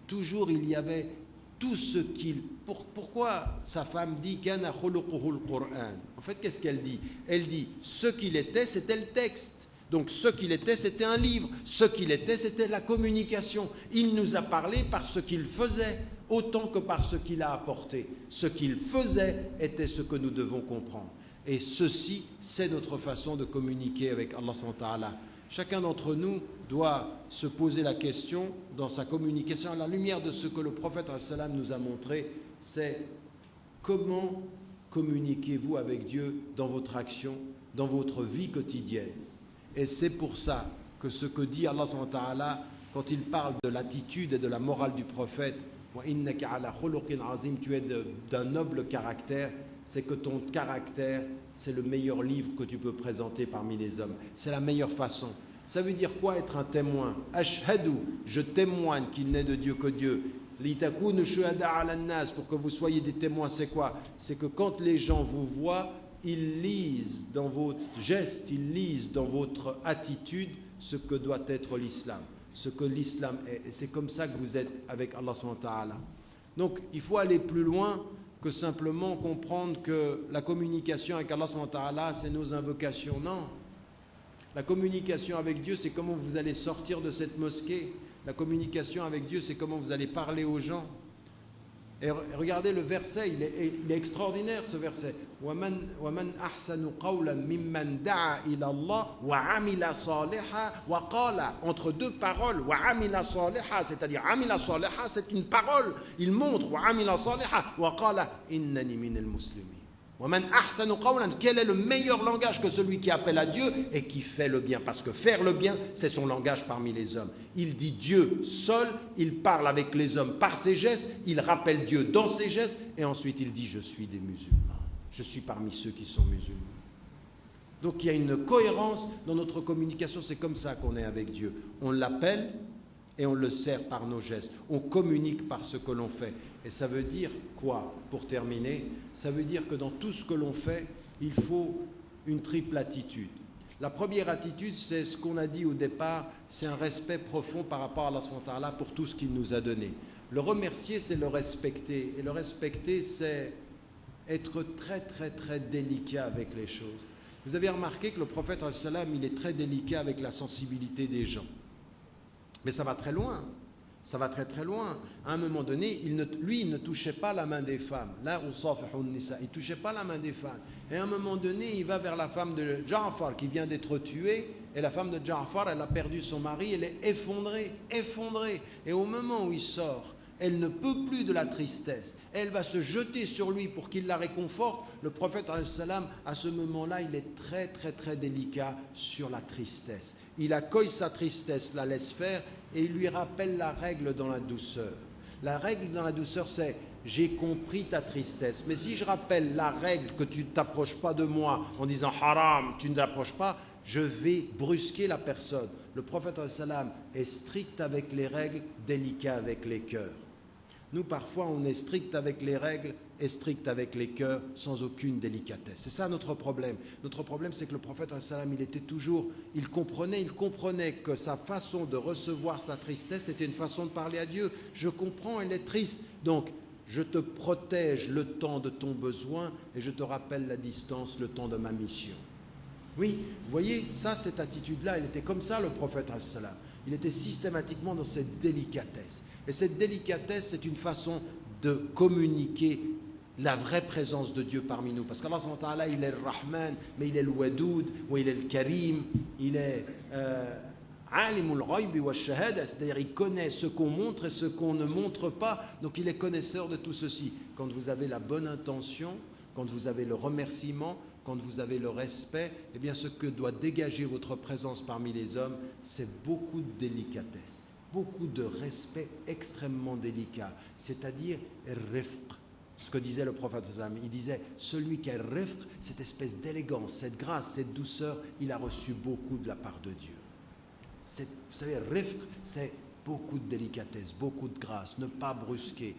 toujours il y avait tout ce qu'il... Pourquoi sa femme dit « Kana khuluquhul Qur'an » En fait, qu'est-ce qu'elle dit? Elle dit « ce qu'il était, c'était le texte ». Donc ce qu'il était, c'était un livre. Ce qu'il était, c'était la communication. Il nous a parlé par ce qu'il faisait, autant que par ce qu'il a apporté. Ce qu'il faisait était ce que nous devons comprendre. Et ceci, c'est notre façon de communiquer avec Allah subhanahu wa ta'ala. Chacun d'entre nous doit se poser la question dans sa communication à la lumière de ce que le prophète nous a montré, c'est comment communiquez-vous avec Dieu dans votre action, dans votre vie quotidienne. Et c'est pour ça que ce que dit Allah subhanahu wa ta'ala quand il parle de l'attitude et de la morale du prophète, « Wa innaka ala khuluqin azim » tu es d'un noble caractère, c'est que ton caractère, c'est le meilleur livre que tu peux présenter parmi les hommes. C'est la meilleure façon. Ça veut dire quoi être un témoin? Ashhadu, je témoigne qu'il n'est de Dieu que Dieu. Litakunu shuhada ala nas, pour que vous soyez des témoins, c'est quoi? C'est que quand les gens vous voient, ils lisent dans votre geste, ils lisent dans votre attitude ce que doit être l'islam, ce que l'islam est. Et c'est comme ça que vous êtes avec Allah subhanahu wa ta'ala. Donc, il faut aller plus loin que simplement comprendre que la communication avec Allah subhanahu wa ta'ala, c'est nos invocations. Non. La communication avec Dieu, c'est comment vous allez sortir de cette mosquée. La communication avec Dieu, c'est comment vous allez parler aux gens. Et regardez le verset, il est extraordinaire ce verset. وَمَنْ أَحْسَنُ قَوْلًا مِمَّنْ دَعَا إِلَى اللَّهِ وَعَمِلَ صَالِحًا وَقَالَ entre deux paroles, وَعَمِلَ صَالِحًا, c'est-à-dire عَمِلَ صَالِحًا, c'est une parole, il montre وَعَمِلَ صَالِحًا وَقَالَ إِنَّنِي مِنَ الْمُسْلِمِينَ. وَمَنْ أَحْسَنُ قَوْلًا, quel est le meilleur langage que celui qui appelle à Dieu et qui fait le bien? Parce que faire le bien, c'est son langage parmi les hommes. Il dit Dieu seul, il parle avec les hommes par ses gestes, il rappelle Dieu dans ses gestes, et ensuite il dit je suis des musulmans, je suis parmi ceux qui sont musulmans. Donc il y a une cohérence dans notre communication, c'est comme ça qu'on est avec Dieu. On l'appelle et on le sert par nos gestes, on communique par ce que l'on fait. Et ça veut dire quoi, pour terminer? Ça veut dire que dans tout ce que l'on fait, il faut une triple attitude. La première attitude, c'est ce qu'on a dit au départ, c'est un respect profond par rapport à Allah subhanahu wa ta'ala pour tout ce qu'il nous a donné. Le remercier, c'est le respecter. Et le respecter, c'est être très délicat avec les choses. Vous avez remarqué que le prophète, il est très délicat avec la sensibilité des gens. Mais ça va très loin. Ça va très loin. À un moment donné, il ne touchait pas la main des femmes. Là, il ne touchait pas la main des femmes. Et à un moment donné, il va vers la femme de Ja'far qui vient d'être tuée. Et la femme de Ja'far, elle a perdu son mari, elle est effondrée. Et au moment où il sort, elle ne peut plus de la tristesse. Elle va se jeter sur lui pour qu'il la réconforte. Le prophète, à ce moment-là, il est très délicat sur la tristesse. Il accueille sa tristesse, la laisse faire, et il lui rappelle la règle dans la douceur. La règle dans la douceur, c'est « j'ai compris ta tristesse ». Mais si je rappelle la règle que tu ne t'approches pas de moi en disant « haram, tu ne t'approches pas », je vais brusquer la personne. Le prophète est strict avec les règles, délicat avec les cœurs. Nous, parfois, on est strict avec les règles et strict avec les cœurs, sans aucune délicatesse. C'est ça notre problème. Notre problème, c'est que le prophète, il comprenait que sa façon de recevoir sa tristesse était une façon de parler à Dieu. Je comprends, elle est triste. Donc, je te protège le temps de ton besoin et je te rappelle la distance, le temps de ma mission. Oui, vous voyez, cette attitude-là, elle était comme ça, le prophète. Il était systématiquement dans cette délicatesse. Et cette délicatesse, c'est une façon de communiquer la vraie présence de Dieu parmi nous. Parce qu'Allah, il est le Rahman, mais il est le Wadoud, ou il est le Karim, il est Alimul Ghaybi wa Shahada, c'est-à-dire il connaît ce qu'on montre et ce qu'on ne montre pas. Donc il est connaisseur de tout ceci. Quand vous avez la bonne intention, quand vous avez le remerciement, quand vous avez le respect, eh bien ce que doit dégager votre présence parmi les hommes, c'est beaucoup de délicatesse, beaucoup de respect extrêmement délicat, c'est-à-dire rifq. Ce que disait le prophète, il disait, celui qui a rifq, cette espèce d'élégance, cette grâce, cette douceur, il a reçu beaucoup de la part de Dieu. Vous savez, rifq, c'est beaucoup de délicatesse, beaucoup de grâce, ne pas brusquer.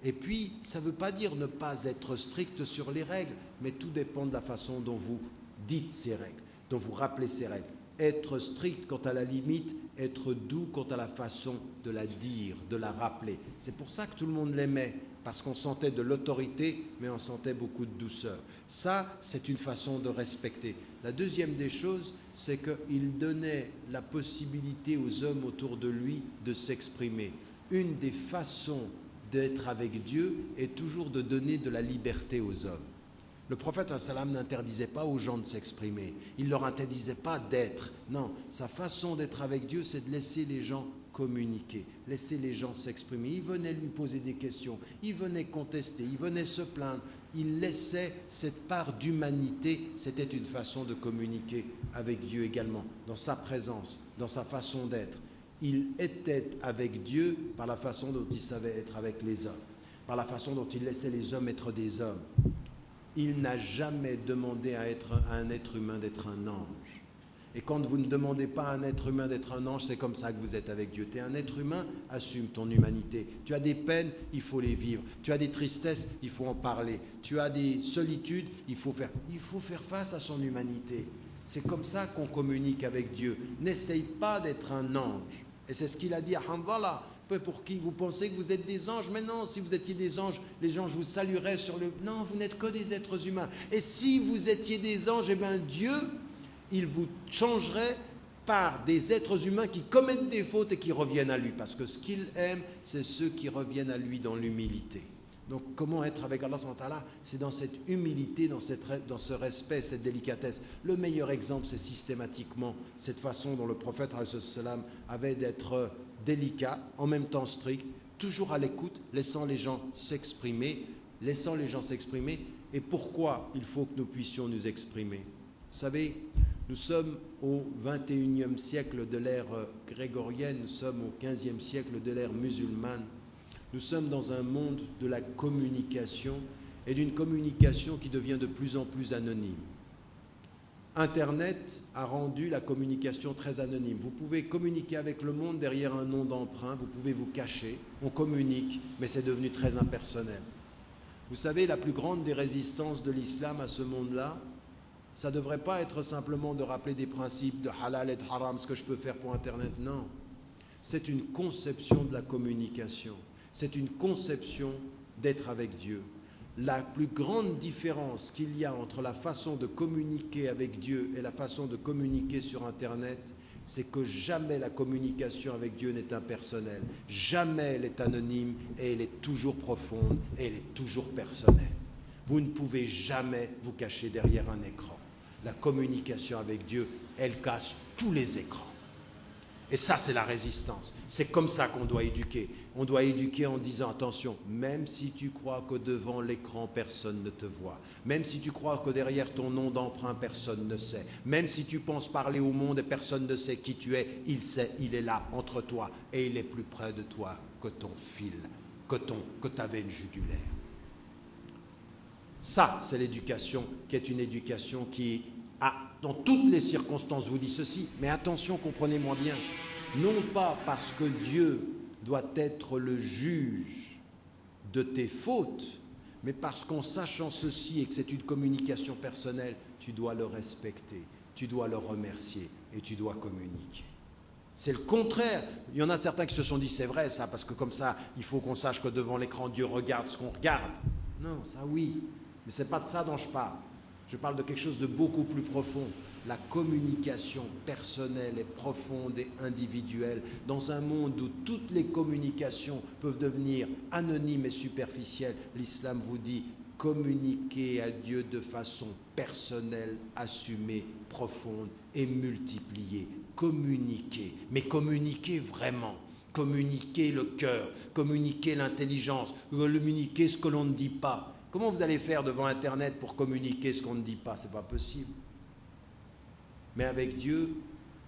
Et puis, ça ne veut pas dire ne pas être strict sur les règles, mais tout dépend de la façon dont vous dites ces règles, dont vous rappelez ces règles. Être strict quant à la limite, être doux quant à la façon de la dire, de la rappeler. C'est pour ça que tout le monde l'aimait, parce qu'on sentait de l'autorité, mais on sentait beaucoup de douceur. Ça, c'est une façon de respecter. La deuxième des choses, c'est qu'il donnait la possibilité aux hommes autour de lui de s'exprimer. Une des façons d'être avec Dieu est toujours de donner de la liberté aux hommes. Le prophète n'interdisait pas aux gens de s'exprimer. Il ne leur interdisait pas d'être. Non, sa façon d'être avec Dieu, c'est de laisser les gens communiquer, laisser les gens s'exprimer. Il venait lui poser des questions, il venait contester, il venait se plaindre. Il laissait cette part d'humanité. C'était une façon de communiquer avec Dieu également, dans sa présence, dans sa façon d'être. Il était avec Dieu par la façon dont il savait être avec les hommes, par la façon dont il laissait les hommes être des hommes. Il n'a jamais demandé à un être humain d'être un ange. Et quand vous ne demandez pas à un être humain d'être un ange, c'est comme ça que vous êtes avec Dieu. Tu es un être humain, assume ton humanité. Tu as des peines, il faut les vivre. Tu as des tristesses, il faut en parler. Tu as des solitudes, il faut faire face à son humanité. C'est comme ça qu'on communique avec Dieu. N'essaye pas d'être un ange. Et c'est ce qu'il a dit à Hanzala. Pour qui vous pensez que vous êtes des anges? Mais non, si vous étiez des anges, les anges vous salueraient sur le... Non, vous n'êtes que des êtres humains. Et si vous étiez des anges, eh bien Dieu, il vous changerait par des êtres humains qui commettent des fautes et qui reviennent à lui. Parce que ce qu'il aime, c'est ceux qui reviennent à lui dans l'humilité. Donc comment être avec Allah subhanahu wa ta'ala? C'est dans cette humilité, dans ce respect, cette délicatesse. Le meilleur exemple, c'est systématiquement cette façon dont le prophète avait d'être délicat, en même temps strict, toujours à l'écoute, laissant les gens s'exprimer. Et pourquoi il faut que nous puissions nous exprimer? Vous savez, nous sommes au 21e siècle de l'ère grégorienne, nous sommes au 15e siècle de l'ère musulmane. Nous sommes dans un monde de la communication et d'une communication qui devient de plus en plus anonyme. Internet a rendu la communication très anonyme. Vous pouvez communiquer avec le monde derrière un nom d'emprunt, vous pouvez vous cacher, on communique, mais c'est devenu très impersonnel. Vous savez, la plus grande des résistances de l'islam à ce monde-là, ça ne devrait pas être simplement de rappeler des principes de halal et de haram, ce que je peux faire pour Internet, non. C'est une conception de la communication, c'est une conception d'être avec Dieu. La plus grande différence qu'il y a entre la façon de communiquer avec Dieu et la façon de communiquer sur Internet, c'est que jamais la communication avec Dieu n'est impersonnelle, jamais elle est anonyme et elle est toujours profonde et elle est toujours personnelle. Vous ne pouvez jamais vous cacher derrière un écran. La communication avec Dieu, elle casse tous les écrans. Et ça, c'est la résistance. C'est comme ça qu'on doit éduquer. On doit éduquer en disant, attention, même si tu crois que devant l'écran, personne ne te voit, même si tu crois que derrière ton nom d'emprunt, personne ne sait, même si tu penses parler au monde et personne ne sait qui tu es, il sait, il est là, entre toi, et il est plus près de toi que ton fil, que ta veine jugulaire. Ça, c'est l'éducation qui est une éducation qui dans toutes les circonstances, vous dit ceci, mais attention, comprenez-moi bien, non pas parce que Dieu doit être le juge de tes fautes, mais parce qu'en sachant ceci et que c'est une communication personnelle, tu dois le respecter, tu dois le remercier et tu dois communiquer. C'est le contraire. Il y en a certains qui se sont dit, c'est vrai ça, parce que comme ça, il faut qu'on sache que devant l'écran, Dieu regarde ce qu'on regarde. Non, ça oui, mais ce n'est pas de ça dont je parle. Je parle de quelque chose de beaucoup plus profond. La communication personnelle et profonde et individuelle dans un monde où toutes les communications peuvent devenir anonymes et superficielles. L'islam vous dit communiquer à Dieu de façon personnelle, assumée, profonde et multipliée. Communiquer, mais communiquer vraiment. Communiquer le cœur, communiquer l'intelligence, communiquer ce que l'on ne dit pas. Comment vous allez faire devant Internet pour communiquer ce qu'on ne dit pas? Ce n'est pas possible. Mais avec Dieu,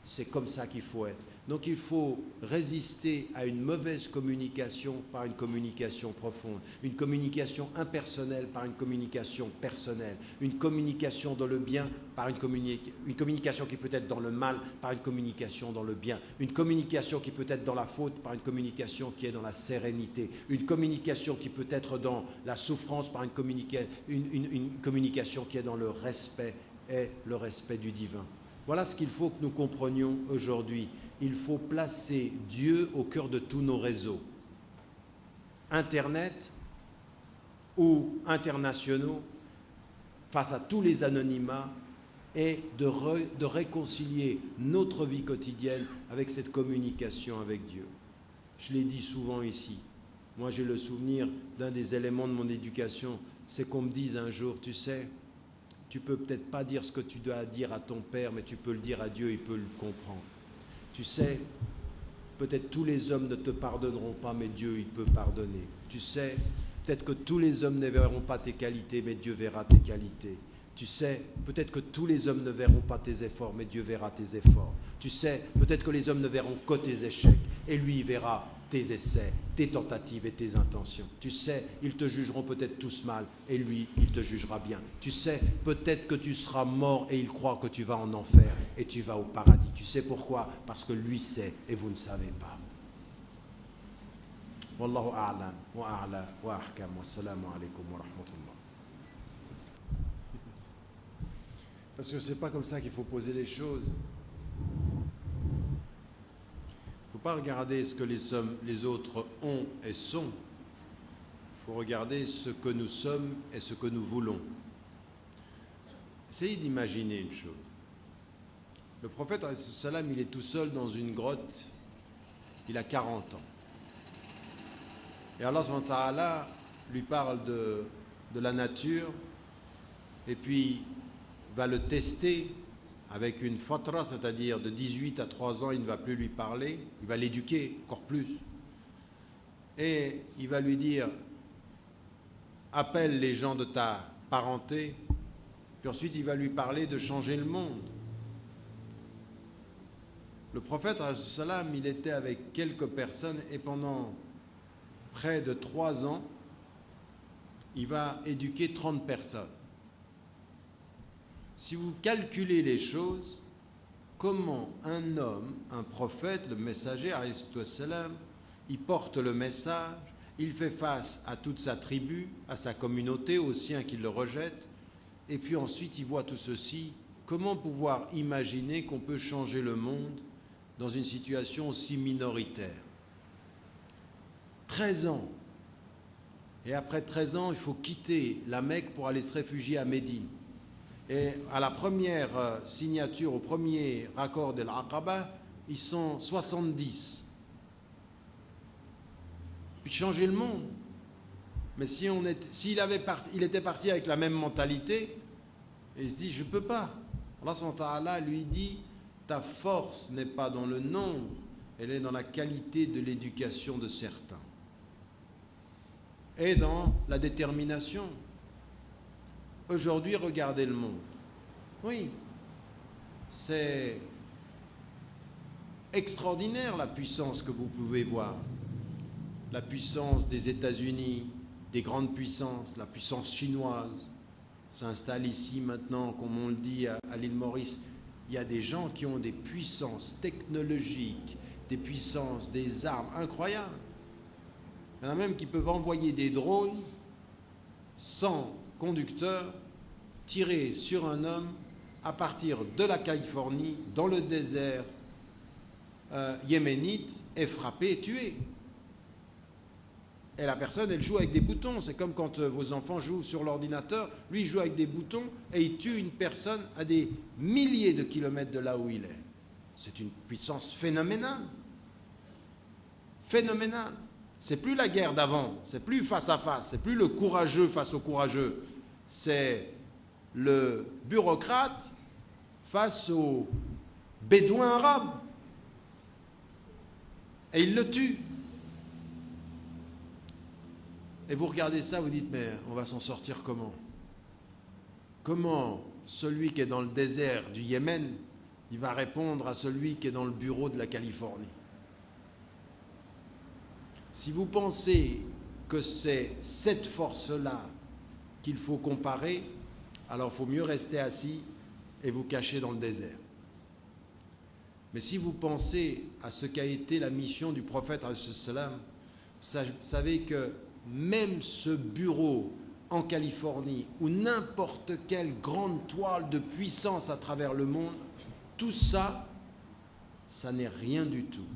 c'est comme ça qu'il faut être. Donc il faut résister à une mauvaise communication par une communication profonde, une communication impersonnelle par une communication personnelle, une communication dans le bien par une communication qui peut être dans le mal par une communication dans le bien, une communication qui peut être dans la faute par une communication qui est dans la sérénité, une communication qui peut être dans la souffrance par une communication qui est dans le respect et le respect du divin. Voilà ce qu'il faut que nous comprenions aujourd'hui. Il faut placer Dieu au cœur de tous nos réseaux, Internet ou internationaux, face à tous les anonymats, et de réconcilier notre vie quotidienne avec cette communication avec Dieu. Je l'ai dit souvent ici. Moi, j'ai le souvenir d'un des éléments de mon éducation, c'est qu'on me dise un jour, tu sais, tu peux peut-être pas dire ce que tu dois dire à ton père, mais tu peux le dire à Dieu, il peut le comprendre. Tu sais, peut-être tous les hommes ne te pardonneront pas, mais Dieu, il peut pardonner. Tu sais, peut-être que tous les hommes ne verront pas tes qualités, mais Dieu verra tes qualités. Tu sais, peut-être que tous les hommes ne verront pas tes efforts, mais Dieu verra tes efforts. Tu sais, peut-être que les hommes ne verront que tes échecs, et lui, il verra tes essais, tes tentatives et tes intentions. Tu sais, ils te jugeront peut-être tous mal, et lui, il te jugera bien. Tu sais, peut-être que tu seras mort, et il croit que tu vas en enfer, et tu vas au paradis. Tu sais pourquoi? Parce que lui sait, et vous ne savez pas. Wallahu a'lam, wa a'la, wa ahkam, wa salamu alaykum wa rahmatullah. Parce que c'est pas comme ça qu'il faut poser les choses. Il ne faut pas regarder ce que les autres ont et sont. Il faut regarder ce que nous sommes et ce que nous voulons. Essayez d'imaginer une chose. Le prophète, salam, il est tout seul dans une grotte. Il a 40 ans. Et Allah subhanahu wa ta'ala lui parle de la nature et puis va le tester avec une fatra, c'est-à-dire de 18 à 3 ans, il ne va plus lui parler, il va l'éduquer encore plus. Et il va lui dire, appelle les gens de ta parenté, puis ensuite il va lui parler de changer le monde. Le prophète, salam, il était avec quelques personnes et pendant près de 3 ans, il va éduquer 30 personnes. Si vous calculez les choses, comment un homme, un prophète, le messager, salam, il porte le message, il fait face à toute sa tribu, à sa communauté, aux siens qui le rejettent, et puis ensuite il voit tout ceci. Comment pouvoir imaginer qu'on peut changer le monde dans une situation aussi minoritaire? 13 ans. Et après 13 ans, il faut quitter la Mecque pour aller se réfugier à Médine. Et à la première signature, au premier raccord de l'Aqaba, ils sont 70. Puis changer le monde. Mais s'il était parti avec la même mentalité, et il se dit, je ne peux pas. Allah subhanahu wa ta'ala lui dit, ta force n'est pas dans le nombre, elle est dans la qualité de l'éducation de certains. Et dans la détermination. Aujourd'hui, regardez le monde. Oui, c'est extraordinaire la puissance que vous pouvez voir. La puissance des États-Unis, des grandes puissances, la puissance chinoise s'installe ici maintenant, comme on le dit, à l'île Maurice. Il y a des gens qui ont des puissances technologiques, des puissances, des armes incroyables. Il y en a même qui peuvent envoyer des drones sans conducteur tiré sur un homme à partir de la Californie, dans le désert yéménite, et frapper et tuer. Et la personne, elle joue avec des boutons. C'est comme quand vos enfants jouent sur l'ordinateur. Lui, il joue avec des boutons et il tue une personne à des milliers de kilomètres de là où il est. C'est une puissance phénoménale. Phénoménale. C'est plus la guerre d'avant, c'est plus face à face, c'est plus le courageux face au courageux, c'est le bureaucrate face au bédouin arabe. Et il le tue. Et vous regardez ça, vous dites, mais on va s'en sortir comment? Comment celui qui est dans le désert du Yémen, il va répondre à celui qui est dans le bureau de la Californie? Si vous pensez que c'est cette force-là qu'il faut comparer, alors il faut mieux rester assis et vous cacher dans le désert. Mais si vous pensez à ce qu'a été la mission du prophète, vous savez que même ce bureau en Californie ou n'importe quelle grande toile de puissance à travers le monde, tout ça, ça n'est rien du tout.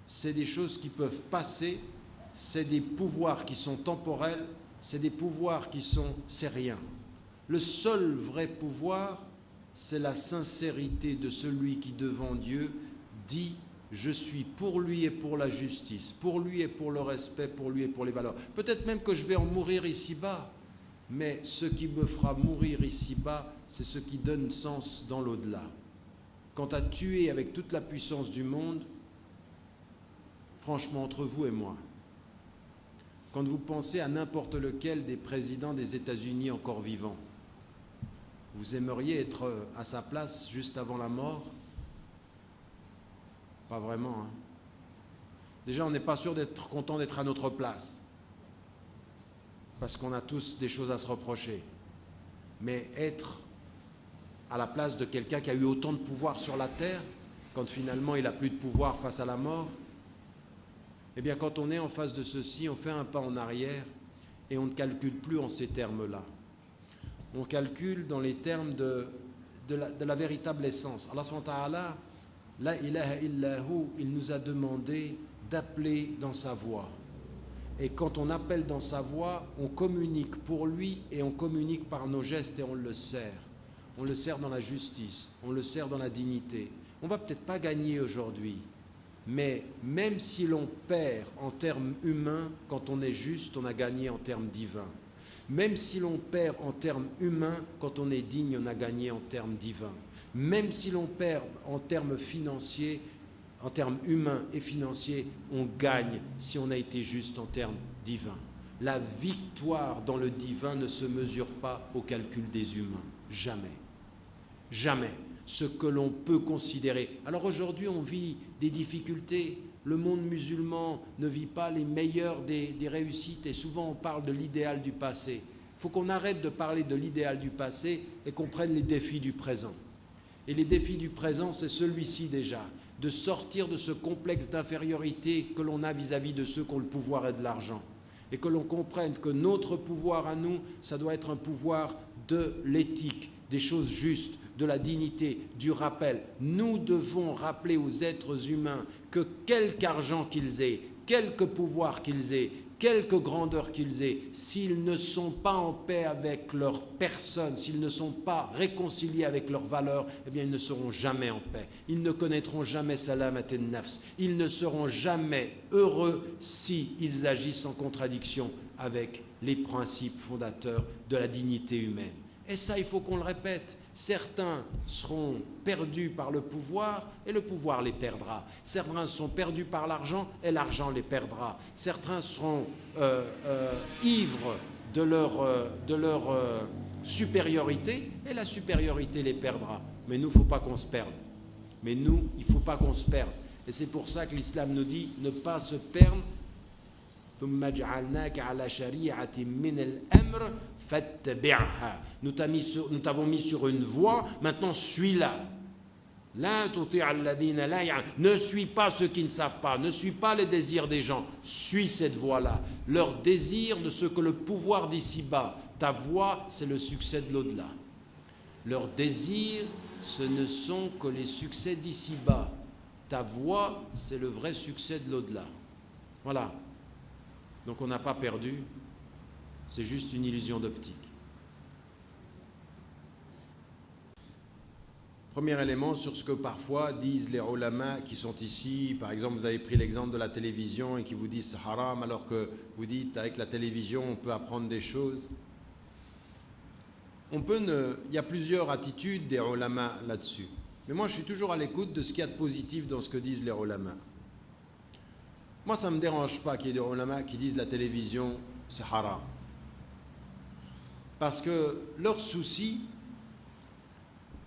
C'est des choses qui peuvent passer, c'est des pouvoirs qui sont temporels, c'est des pouvoirs qui sont... c'est rien. Le seul vrai pouvoir, c'est la sincérité de celui qui, devant Dieu, dit « Je suis pour lui et pour la justice, pour lui et pour le respect, pour lui et pour les valeurs. » Peut-être même que je vais en mourir ici-bas, mais ce qui me fera mourir ici-bas, c'est ce qui donne sens dans l'au-delà. Quant à tuer avec toute la puissance du monde, franchement, entre vous et moi, quand vous pensez à n'importe lequel des présidents des États-Unis encore vivants, vous aimeriez être à sa place juste avant la mort? Pas vraiment. Hein. Déjà, on n'est pas sûr d'être content d'être à notre place, parce qu'on a tous des choses à se reprocher. Mais être à la place de quelqu'un qui a eu autant de pouvoir sur la terre, quand finalement il n'a plus de pouvoir face à la mort, eh bien quand on est en face de ceci, on fait un pas en arrière et on ne calcule plus en ces termes-là. On calcule dans les termes de la véritable essence. Allah subhanahu wa ta'ala, la ilaha illahu, il nous a demandé d'appeler dans sa voix. Et quand on appelle dans sa voix, on communique pour lui et on communique par nos gestes et on le sert. On le sert dans la justice, on le sert dans la dignité. On ne va peut-être pas gagner aujourd'hui, mais même si l'on perd en termes humains, quand on est juste, on a gagné en termes divins. Même si l'on perd en termes humains, quand on est digne, on a gagné en termes divins. Même si l'on perd en termes financiers, en termes humains et financiers, on gagne si on a été juste en termes divins. La victoire dans le divin ne se mesure pas au calcul des humains. Jamais. Jamais. Ce que l'on peut considérer. Alors aujourd'hui, on vit des difficultés. Le monde musulman ne vit pas les meilleures des réussites et souvent on parle de l'idéal du passé. Il faut qu'on arrête de parler de l'idéal du passé et qu'on prenne les défis du présent. Et les défis du présent, c'est celui-ci déjà, de sortir de ce complexe d'infériorité que l'on a vis-à-vis de ceux qui ont le pouvoir et de l'argent. Et que l'on comprenne que notre pouvoir à nous, ça doit être un pouvoir de l'éthique, des choses justes, de la dignité, du rappel. Nous devons rappeler aux êtres humains que quelque argent qu'ils aient, quelque pouvoir qu'ils aient, quelque grandeur qu'ils aient, s'ils ne sont pas en paix avec leur personne, s'ils ne sont pas réconciliés avec leurs valeurs, eh bien ils ne seront jamais en paix. Ils ne connaîtront jamais salamat an-nafs. Ils ne seront jamais heureux s'ils agissent en contradiction avec les principes fondateurs de la dignité humaine. Et ça, il faut qu'on le répète. Certains seront perdus par le pouvoir et le pouvoir les perdra. Certains sont perdus par l'argent et l'argent les perdra. Certains seront ivres de leur supériorité et la supériorité les perdra. Mais nous, il ne faut pas qu'on se perde. Mais nous, il ne faut pas qu'on se perde. Et c'est pour ça que l'islam nous dit ne pas se perdre. Nous t'avons mis sur une voie, maintenant suis-la. Ne suis pas ceux qui ne savent pas, ne suis pas les désirs des gens, suis cette voie-là. Leur désir de ce que le pouvoir d'ici-bas, ta voie, c'est le succès de l'au-delà. Leurs désirs, ce ne sont que les succès d'ici-bas. Ta voie, c'est le vrai succès de l'au-delà. Voilà. Donc on n'a pas perdu, c'est juste une illusion d'optique. Premier élément sur ce que parfois disent les ulama qui sont ici. Par exemple, vous avez pris l'exemple de la télévision et qui vous disent c'est haram alors que vous dites avec la télévision on peut apprendre des choses. Il y a plusieurs attitudes des ulama là-dessus. Mais moi je suis toujours à l'écoute de ce qu'il y a de positif dans ce que disent les ulama. Moi, ça ne me dérange pas qu'il y ait des ulama qui disent la télévision, c'est haram. Parce que leur souci,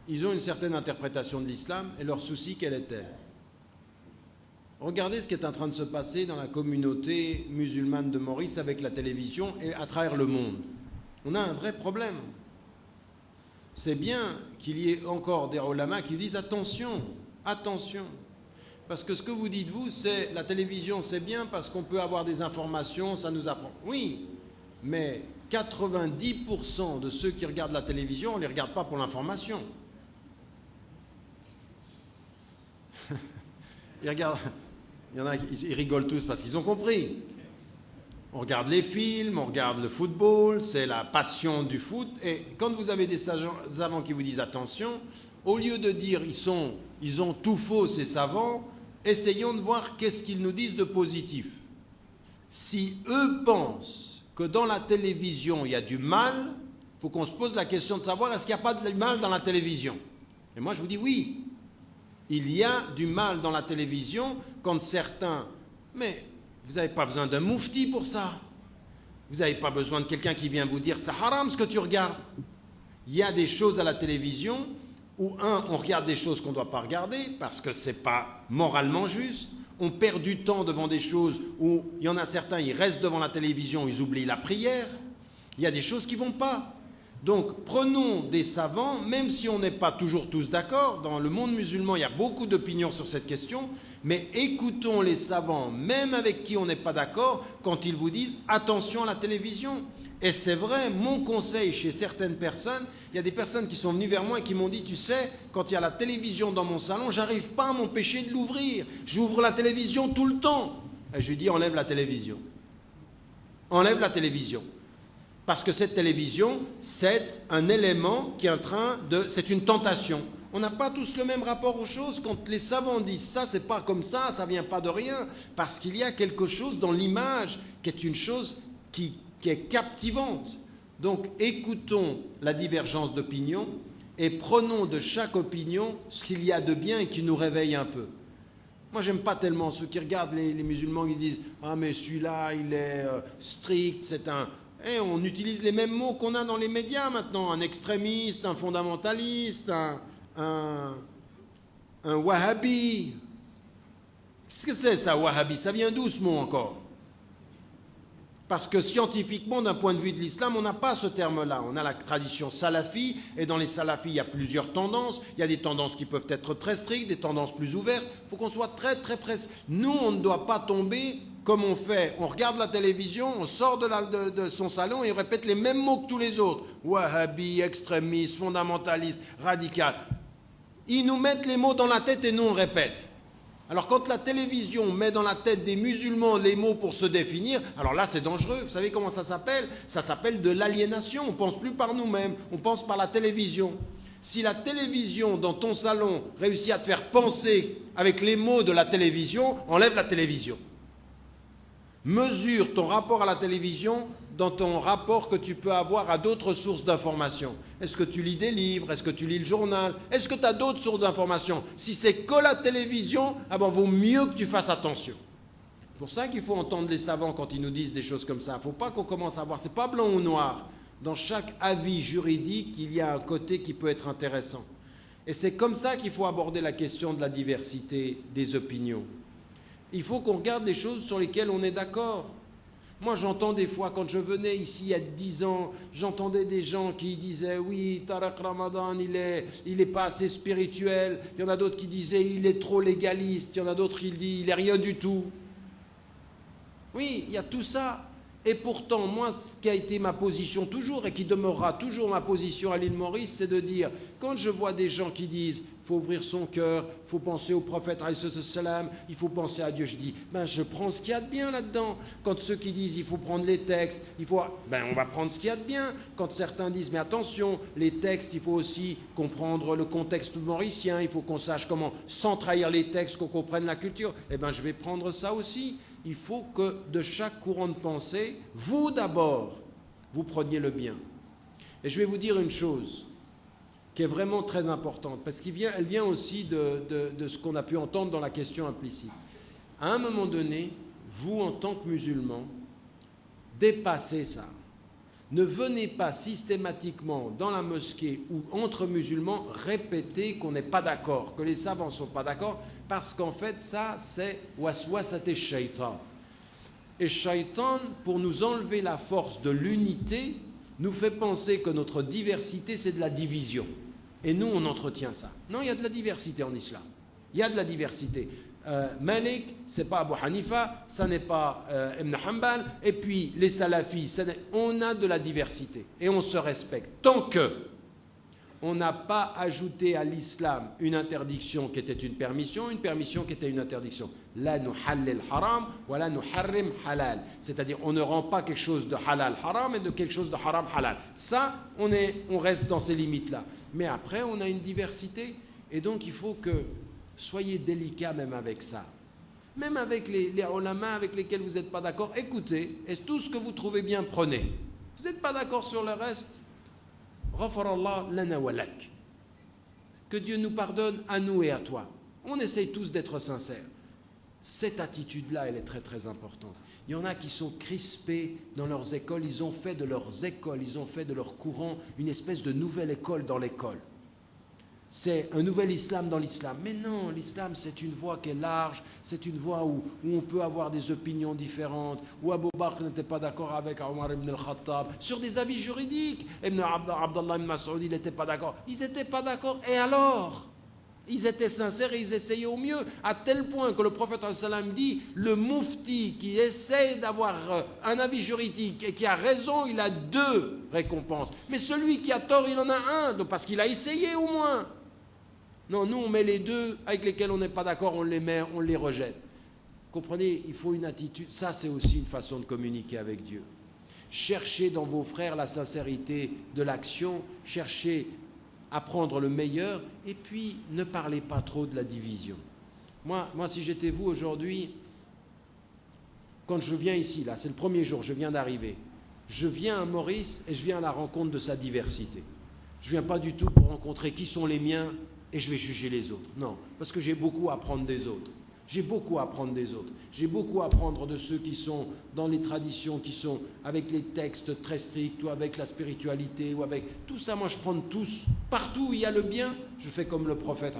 ils ont une certaine interprétation de l'islam, et leur souci, quelle était? Regardez ce qui est en train de se passer dans la communauté musulmane de Maurice avec la télévision et à travers le monde. On a un vrai problème. C'est bien qu'il y ait encore des ulama qui disent attention, attention. Parce que ce que vous dites, vous, c'est la télévision, c'est bien parce qu'on peut avoir des informations, ça nous apprend. Oui, mais 90% de ceux qui regardent la télévision, on ne les regarde pas pour l'information. Ils regardent, il y en a qui rigolent tous parce qu'ils ont compris. On regarde les films, on regarde le football, c'est la passion du foot. Et quand vous avez des savants qui vous disent attention, au lieu de dire ils ont tout faux ces savants, essayons de voir qu'est-ce qu'ils nous disent de positif. Si eux pensent que dans la télévision il y a du mal, il faut qu'on se pose la question de savoir est-ce qu'il n'y a pas de mal dans la télévision. Et moi je vous dis oui. Il y a du mal dans la télévision quand certains... Mais vous n'avez pas besoin d'un moufti pour ça. Vous n'avez pas besoin de quelqu'un qui vient vous dire « c'est haram ce que tu regardes ». Il y a des choses à la télévision où, on regarde des choses qu'on ne doit pas regarder parce que ce n'est pas moralement juste. On perd du temps devant des choses où il y en a certains, ils restent devant la télévision, ils oublient la prière. Il y a des choses qui ne vont pas. Donc, prenons des savants, même si on n'est pas toujours tous d'accord, dans le monde musulman, il y a beaucoup d'opinions sur cette question, mais écoutons les savants, même avec qui on n'est pas d'accord, quand ils vous disent « attention à la télévision ». Et c'est vrai, mon conseil chez certaines personnes, il y a des personnes qui sont venues vers moi et qui m'ont dit « tu sais, quand il y a la télévision dans mon salon, j'arrive pas à m'empêcher de l'ouvrir. J'ouvre la télévision tout le temps. » Et je lui dis « enlève la télévision. Enlève la télévision. » Parce que cette télévision, c'est un élément qui est en train de... C'est une tentation. On n'a pas tous le même rapport aux choses. Quand les savants disent ça, c'est pas comme ça ne vient pas de rien. Parce qu'il y a quelque chose dans l'image qui est une chose qui est captivante. Donc, écoutons la divergence d'opinion et prenons de chaque opinion ce qu'il y a de bien et qui nous réveille un peu. Moi, j'aime pas tellement ceux qui regardent les musulmans qui disent « ah, mais celui-là, il est strict, c'est un... » Et on utilise les mêmes mots qu'on a dans les médias maintenant, un extrémiste, un fondamentaliste, un wahhabi. Qu'est-ce que c'est ça, wahhabi? Ça vient d'où ce mot encore? Parce que scientifiquement, d'un point de vue de l'islam, on n'a pas ce terme-là. On a la tradition salafi, et dans les salafis, il y a plusieurs tendances. Il y a des tendances qui peuvent être très strictes, des tendances plus ouvertes. Il faut qu'on soit très, très précis. Nous, on ne doit pas tomber... Comme on fait, on regarde la télévision, on sort de son salon et on répète les mêmes mots que tous les autres. Wahhabi, extrémiste, fondamentaliste, radical. Ils nous mettent les mots dans la tête et nous on répète. Alors quand la télévision met dans la tête des musulmans les mots pour se définir, alors là c'est dangereux. Vous savez comment ça s'appelle? Ça s'appelle de l'aliénation. On ne pense plus par nous-mêmes, on pense par la télévision. Si la télévision dans ton salon réussit à te faire penser avec les mots de la télévision, enlève la télévision. Mesure ton rapport à la télévision dans ton rapport que tu peux avoir à d'autres sources d'informations. Est-ce que tu lis des livres? Est-ce que tu lis le journal? Est-ce que tu as d'autres sources d'informations? Si c'est que la télévision, vaut mieux que tu fasses attention. C'est pour ça qu'il faut entendre les savants quand ils nous disent des choses comme ça. Il ne faut pas qu'on commence à voir, c'est pas blanc ou noir. Dans chaque avis juridique, il y a un côté qui peut être intéressant. Et c'est comme ça qu'il faut aborder la question de la diversité des opinions. Il faut qu'on regarde des choses sur lesquelles on est d'accord. Moi, j'entends des fois, quand je venais ici il y a 10 ans, j'entendais des gens qui disaient « oui, Tariq Ramadan, il est pas assez spirituel ». Il y en a d'autres qui disaient « il est trop légaliste ». Il y en a d'autres qui disent « il n'est rien du tout ». Oui, il y a tout ça. Et pourtant, moi, ce qui a été ma position toujours et qui demeurera toujours ma position à l'île Maurice, c'est de dire, quand je vois des gens qui disent « il faut ouvrir son cœur, il faut penser au prophète, il faut penser à Dieu », je dis « je prends ce qu'il y a de bien là-dedans ». Quand ceux qui disent « il faut prendre les textes, on va prendre ce qu'il y a de bien ». Quand certains disent « mais attention, les textes, il faut aussi comprendre le contexte mauricien, il faut qu'on sache comment, sans trahir les textes, qu'on comprenne la culture », je vais prendre ça aussi. Il faut que de chaque courant de pensée, vous d'abord, vous preniez le bien. Et je vais vous dire une chose qui est vraiment très importante, parce qu'elle vient aussi de ce qu'on a pu entendre dans la question implicite. À un moment donné, vous en tant que musulmans, dépassez ça. Ne venez pas systématiquement dans la mosquée ou entre musulmans répéter qu'on n'est pas d'accord, que les savants ne sont pas d'accord, parce qu'en fait, ça, c'est waswasat ash-shaytan. Et shaytan, pour nous enlever la force de l'unité, nous fait penser que notre diversité, c'est de la division. Et nous, on entretient ça. Non, il y a de la diversité en islam. Il y a de la diversité. Malik, c'est pas Abu Hanifa, ça n'est pas Ibn Hanbal, et puis les salafis, on a de la diversité et on se respecte. Tant que on n'a pas ajouté à l'islam une interdiction qui était une permission qui était une interdiction. La nuhallil haram, wa la nuharrim halal. C'est-à-dire, on ne rend pas quelque chose de halal haram et de quelque chose de haram halal. Ça, on reste dans ces limites-là. Mais après, on a une diversité, et donc il faut que soyez délicats même avec ça. Même avec les ulama avec lesquels vous n'êtes pas d'accord, écoutez, et tout ce que vous trouvez bien, prenez. Vous n'êtes pas d'accord sur le reste, ghafarallah lana wa lak. Que Dieu nous pardonne à nous et à toi. On essaye tous d'être sincères. Cette attitude-là, elle est très très importante. Il y en a qui sont crispés dans leurs écoles, ils ont fait de leurs écoles, ils ont fait de leur courant une espèce de nouvelle école dans l'école. C'est un nouvel islam dans l'islam. Mais non, l'islam, c'est une voie qui est large, c'est une voie où on peut avoir des opinions différentes, où Abu Bakr n'était pas d'accord avec Omar ibn al-Khattab, sur des avis juridiques. Abdallah ibn Mas'ud, il n'était pas d'accord. Ils n'étaient pas d'accord. Et alors ? Ils étaient sincères et ils essayaient au mieux, à tel point que le prophète sallam dit, le mufti qui essaye d'avoir un avis juridique et qui a raison, il a 2 récompenses. Mais celui qui a tort, il en a 1, donc parce qu'il a essayé au moins. Non, nous on met les 2 avec lesquels on n'est pas d'accord, on les met, on les rejette. Comprenez, il faut une attitude, ça c'est aussi une façon de communiquer avec Dieu. Cherchez dans vos frères la sincérité de l'action, cherchez à prendre le meilleur, et puis ne parlez pas trop de la division. Moi si j'étais vous aujourd'hui, quand je viens ici, là, c'est le premier jour, je viens d'arriver, je viens à Maurice et je viens à la rencontre de sa diversité. Je ne viens pas du tout pour rencontrer qui sont les miens et je vais juger les autres. Non, parce que j'ai beaucoup à apprendre des autres. J'ai beaucoup à apprendre des autres. J'ai beaucoup à apprendre de ceux qui sont dans les traditions, qui sont avec les textes très stricts, ou avec la spiritualité, ou avec tout ça. Moi, je prends tous. Partout où il y a le bien, je fais comme le prophète,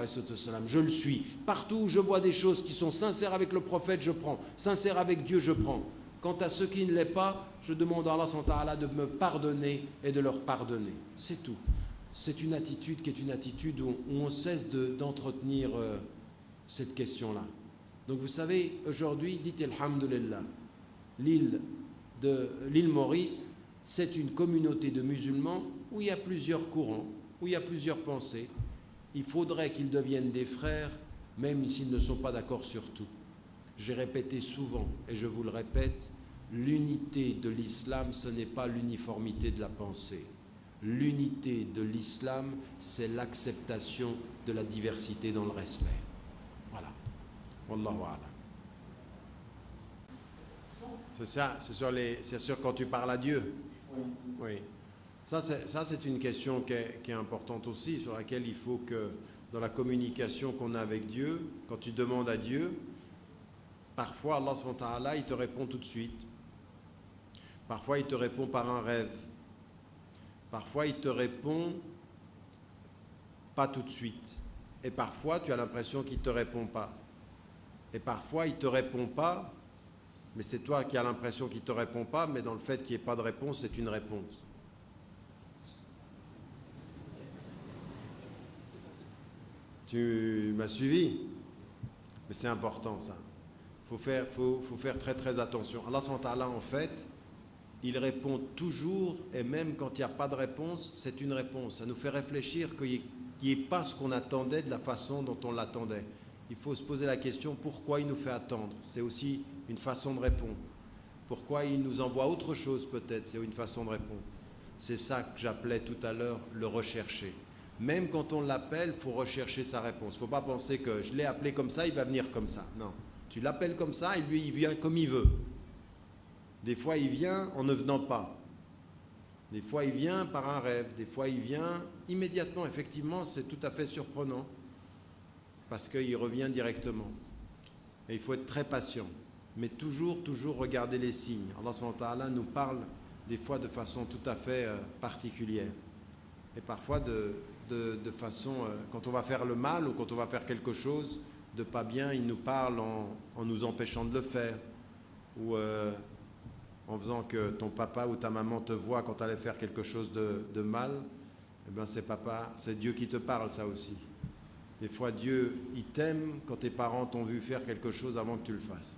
je le suis. Partout où je vois des choses qui sont sincères avec le prophète, je prends. Sincères avec Dieu, je prends. Quant à ceux qui ne l'est pas, je demande à Allah SWT de me pardonner et de leur pardonner. C'est tout. C'est une attitude qui est une attitude où on cesse d'entretenir cette question-là. Donc vous savez, aujourd'hui, dites Alhamdulillah, l'île Maurice, c'est une communauté de musulmans où il y a plusieurs courants, où il y a plusieurs pensées. Il faudrait qu'ils deviennent des frères, même s'ils ne sont pas d'accord sur tout. J'ai répété souvent, et je vous le répète, l'unité de l'islam, ce n'est pas l'uniformité de la pensée. L'unité de l'islam, c'est l'acceptation de la diversité dans le respect. Voilà. Wallahu a'lam. C'est ça, c'est sûr quand tu parles à Dieu. Oui. Oui. Ça c'est une question qui est importante aussi, sur laquelle il faut que, dans la communication qu'on a avec Dieu, quand tu demandes à Dieu, parfois Allah subhanahu wa ta'ala, il te répond tout de suite. Parfois il te répond par un rêve. Parfois il te répond pas tout de suite. Et parfois tu as l'impression qu'il ne te répond pas. Et parfois, il ne te répond pas, mais c'est toi qui as l'impression qu'il ne te répond pas, mais dans le fait qu'il n'y ait pas de réponse, c'est une réponse. Tu m'as suivi? Mais c'est important ça. Faut faire très très attention. Allah subhanahu wa ta'ala, en fait, il répond toujours, et même quand il n'y a pas de réponse, c'est une réponse. Ça nous fait réfléchir qu'il n'y ait pas ce qu'on attendait de la façon dont on l'attendait. Il faut se poser la question, pourquoi il nous fait attendre? C'est aussi une façon de répondre. Pourquoi il nous envoie autre chose peut-être? C'est une façon de répondre. C'est ça que j'appelais tout à l'heure le rechercher. Même quand on l'appelle, il faut rechercher sa réponse. Il ne faut pas penser que je l'ai appelé comme ça, il va venir comme ça. Non, tu l'appelles comme ça et lui, il vient comme il veut. Des fois, il vient en ne venant pas. Des fois, il vient par un rêve. Des fois, il vient immédiatement. Effectivement, c'est tout à fait surprenant. Parce qu'il revient directement. Et il faut être très patient. mais toujours regarder les signes. Allah subhanahu wa ta'ala nous parle des fois de façon tout à fait particulière. Et parfois de façon, quand on va faire le mal ou quand on va faire quelque chose de pas bien, il nous parle en nous empêchant de le faire. Ou en faisant que ton papa ou ta maman te voit quand tu allais faire quelque chose de mal, eh bien c'est Dieu qui te parle, ça aussi. Des fois, Dieu, il t'aime quand tes parents t'ont vu faire quelque chose avant que tu le fasses.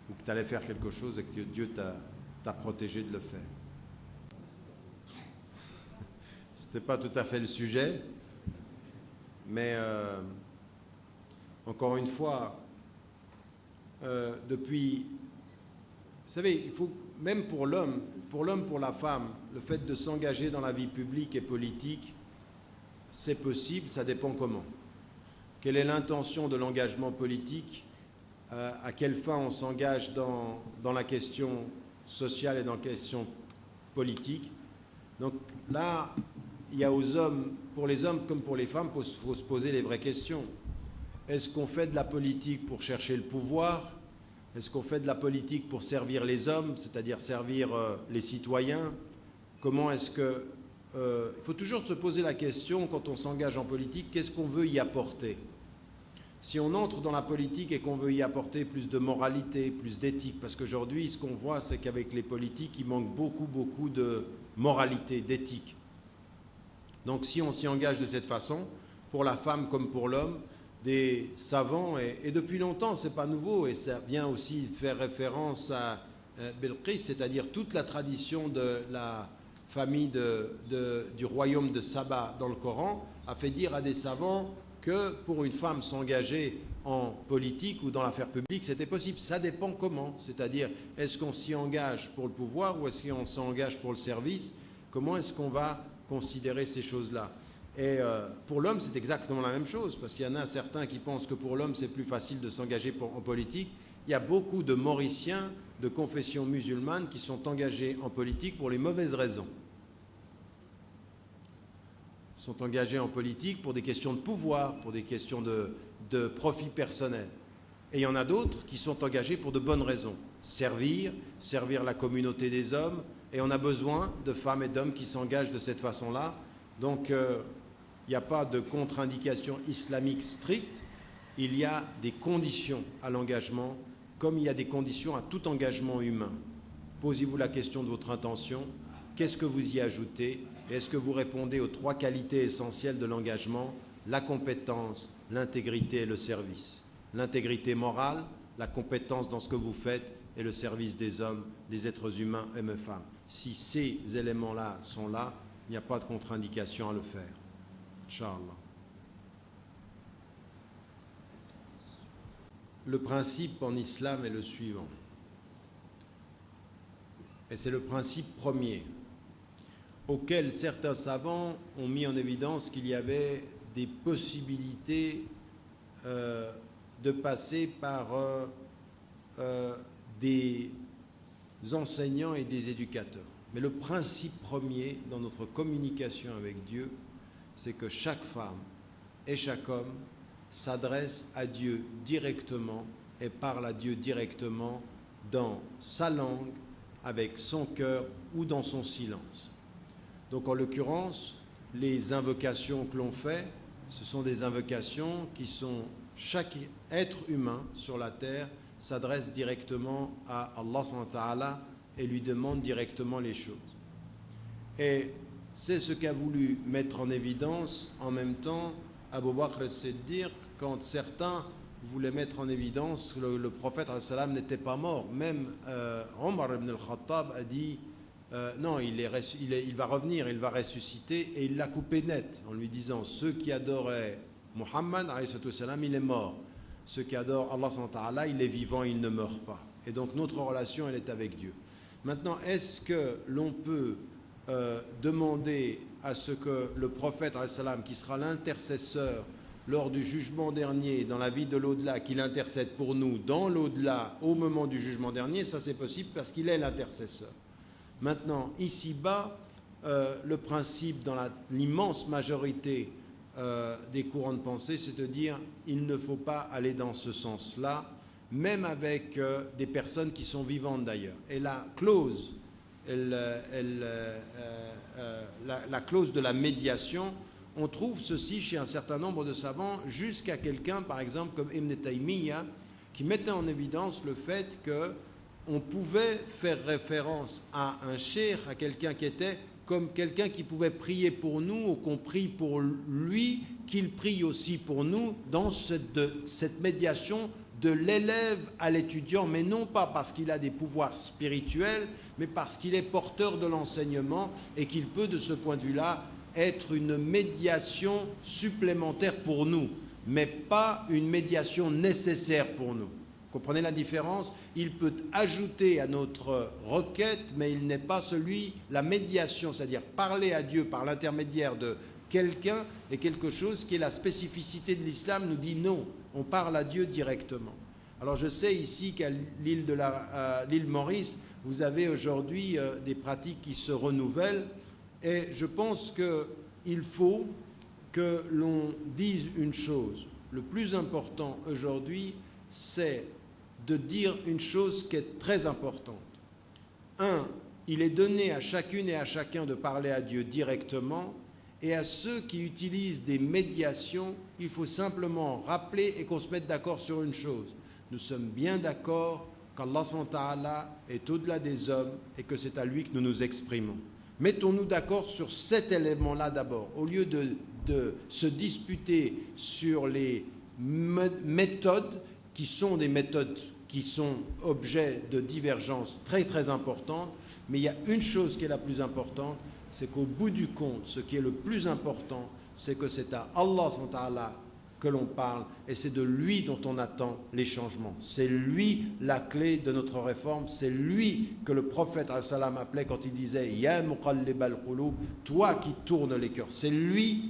Ou que tu allais faire quelque chose et que Dieu t'a protégé de le faire. Ce n'était pas tout à fait le sujet, mais encore une fois, depuis... Vous savez, il faut, même pour l'homme, pour la femme, le fait de s'engager dans la vie publique et politique, c'est possible, ça dépend comment. Quelle est l'intention de l'engagement politique? À quelle fin on s'engage dans la question sociale et dans la question politique? Donc là, il y a aux hommes, pour les hommes comme pour les femmes, il faut se poser les vraies questions. Est-ce qu'on fait de la politique pour chercher le pouvoir? Est-ce qu'on fait de la politique pour servir les hommes, c'est-à-dire servir les citoyens? Comment est-ce que... il faut toujours se poser la question, quand on s'engage en politique, qu'est-ce qu'on veut y apporter? Si on entre dans la politique et qu'on veut y apporter plus de moralité, plus d'éthique, parce qu'aujourd'hui, ce qu'on voit, c'est qu'avec les politiques, il manque beaucoup de moralité, d'éthique. Donc si on s'y engage de cette façon, pour la femme comme pour l'homme, des savants, et depuis longtemps, ce n'est pas nouveau, et ça vient aussi faire référence à Belqis, c'est-à-dire toute la tradition de la famille du royaume de Saba dans le Coran, a fait dire à des savants que pour une femme s'engager en politique ou dans l'affaire publique, c'était possible. Ça dépend comment, c'est-à-dire est-ce qu'on s'y engage pour le pouvoir ou est-ce qu'on s'engage pour le service? Comment est-ce qu'on va considérer ces choses-là? Et pour l'homme, c'est exactement la même chose, parce qu'il y en a certains qui pensent que pour l'homme, c'est plus facile de s'engager en politique. Il y a beaucoup de Mauriciens de confession musulmane qui sont engagés en politique pour les mauvaises raisons. Ils sont engagés en politique pour des questions de pouvoir, pour des questions de profit personnel. Et il y en a d'autres qui sont engagés pour de bonnes raisons. Servir la communauté des hommes. Et on a besoin de femmes et d'hommes qui s'engagent de cette façon-là. Donc, il n'y a pas de contre-indication islamique stricte. Il y a des conditions à l'engagement, comme il y a des conditions à tout engagement humain. Posez-vous la question de votre intention. Qu'est-ce que vous y ajoutez? Et est-ce que vous répondez aux 3 qualités essentielles de l'engagement? La compétence, l'intégrité et le service. L'intégrité morale, la compétence dans ce que vous faites et le service des hommes, des êtres humains et des femmes. Si ces éléments-là sont là, il n'y a pas de contre-indication à le faire. Inch'Allah. Le principe en islam est le suivant. Et c'est le principe premier, auquel certains savants ont mis en évidence qu'il y avait des possibilités de passer par des enseignants et des éducateurs. Mais le principe premier dans notre communication avec Dieu, c'est que chaque femme et chaque homme s'adresse à Dieu directement et parle à Dieu directement dans sa langue, avec son cœur ou dans son silence. Donc en l'occurrence, les invocations que l'on fait, ce sont des invocations qui sont, chaque être humain sur la terre s'adresse directement à Allah subhanahu wa ta'ala et lui demande directement les choses. Et c'est ce qu'a voulu mettre en évidence en même temps Abu Bakr as-Siddiq quand certains voulaient mettre en évidence que le prophète n'était pas mort. Même Omar ibn al-Khattab a dit non, il va revenir, il va ressusciter, et il l'a coupé net en lui disant ceux qui adoraient Muhammad, il est mort. Ceux qui adorent Allah, il est vivant, il ne meurt pas. Et donc notre relation, elle est avec Dieu. Maintenant, est-ce que l'on peut demander à ce que le prophète, qui sera l'intercesseur lors du jugement dernier, dans la vie de l'au-delà, qu'il intercède pour nous dans l'au-delà, au moment du jugement dernier, ça c'est possible parce qu'il est l'intercesseur. Maintenant, ici-bas, le principe dans l'immense majorité des courants de pensée, c'est de dire il ne faut pas aller dans ce sens-là, même avec des personnes qui sont vivantes d'ailleurs. Et la clause, la clause de la médiation, on trouve ceci chez un certain nombre de savants, jusqu'à quelqu'un, par exemple, comme Ibn Taymiyyah, qui mettait en évidence le fait qu'on pouvait faire référence à un cheikh, à quelqu'un qui était comme quelqu'un qui pouvait prier pour nous, ou qu'on prie pour lui, qu'il prie aussi pour nous, dans cette médiation de l'élève à l'étudiant, mais non pas parce qu'il a des pouvoirs spirituels, mais parce qu'il est porteur de l'enseignement et qu'il peut, de ce point de vue-là, être une médiation supplémentaire pour nous, mais pas une médiation nécessaire pour nous. Comprenez la différence? Il peut ajouter à notre requête, mais il n'est pas la médiation, c'est-à-dire parler à Dieu par l'intermédiaire de quelqu'un, est quelque chose qui est la spécificité de l'islam, nous dit non, on parle à Dieu directement. Alors je sais ici qu'à l'île Maurice, vous avez aujourd'hui des pratiques qui se renouvellent, et je pense qu'il faut que l'on dise une chose. Le plus important aujourd'hui, c'est de dire une chose qui est très importante. Il est donné à chacune et à chacun de parler à Dieu directement, et à ceux qui utilisent des médiations, il faut simplement rappeler et qu'on se mette d'accord sur une chose. Nous sommes bien d'accord qu'Allah subhanahu wa ta'ala est au-delà des hommes et que c'est à lui que nous nous exprimons. Mettons-nous d'accord sur cet élément-là d'abord, au lieu de se disputer sur les méthodes qui sont des méthodes qui sont objets de divergences très très importantes, mais il y a une chose qui est la plus importante, c'est qu'au bout du compte, ce qui est le plus important, c'est que c'est à Allah subhanahu wa ta'ala que l'on parle, et c'est de lui dont on attend les changements. C'est lui la clé de notre réforme, c'est lui que le prophète salam appelait quand il disait « Ya muqallib al-qulub » toi qui tournes les cœurs. C'est lui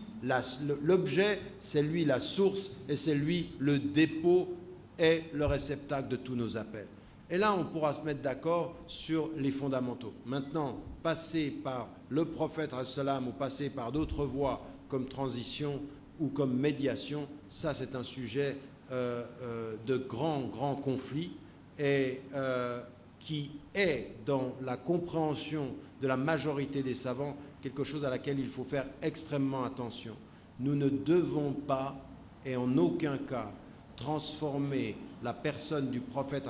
l'objet, c'est lui la source, et c'est lui le dépôt et le réceptacle de tous nos appels. Et là, on pourra se mettre d'accord sur les fondamentaux. Maintenant, passer par le prophète salam ou passer par d'autres voies comme transition ou comme médiation, ça c'est un sujet de grand conflit et qui est dans la compréhension de la majorité des savants quelque chose à laquelle il faut faire extrêmement attention. Nous ne devons pas et en aucun cas transformer la personne du prophète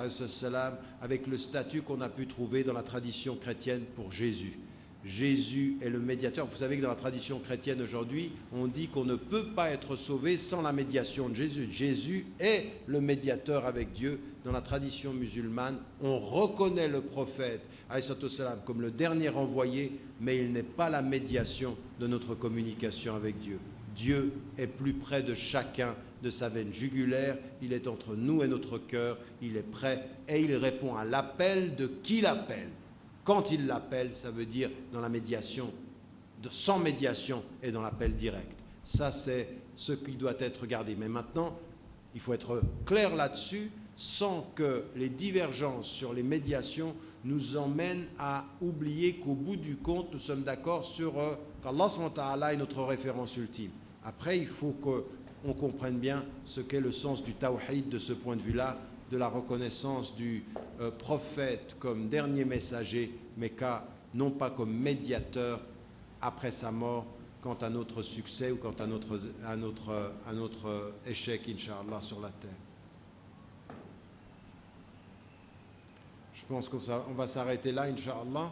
avec le statut qu'on a pu trouver dans la tradition chrétienne pour Jésus. Jésus est le médiateur. Vous savez que dans la tradition chrétienne aujourd'hui, on dit qu'on ne peut pas être sauvé sans la médiation de Jésus. Jésus est le médiateur avec Dieu. Dans la tradition musulmane, on reconnaît le prophète comme le dernier envoyé, mais il n'est pas la médiation de notre communication avec Dieu. Dieu est plus près de chacun de sa veine jugulaire, il est entre nous et notre cœur, il est prêt et il répond à l'appel de qui l'appelle. Quand il l'appelle, ça veut dire dans la médiation, sans médiation et dans l'appel direct. Ça, c'est ce qui doit être gardé. Mais maintenant, il faut être clair là-dessus, sans que les divergences sur les médiations nous emmènent à oublier qu'au bout du compte, nous sommes d'accord sur qu'Allah subhanahu wa ta'ala est notre référence ultime. Après, il faut qu'on comprenne bien ce qu'est le sens du tawhid de ce point de vue-là, de la reconnaissance du prophète comme dernier messager, mais non pas comme médiateur après sa mort, quant à notre succès ou quant à notre échec, Inch'Allah, sur la terre. Je pense qu'on va s'arrêter là, Inch'Allah.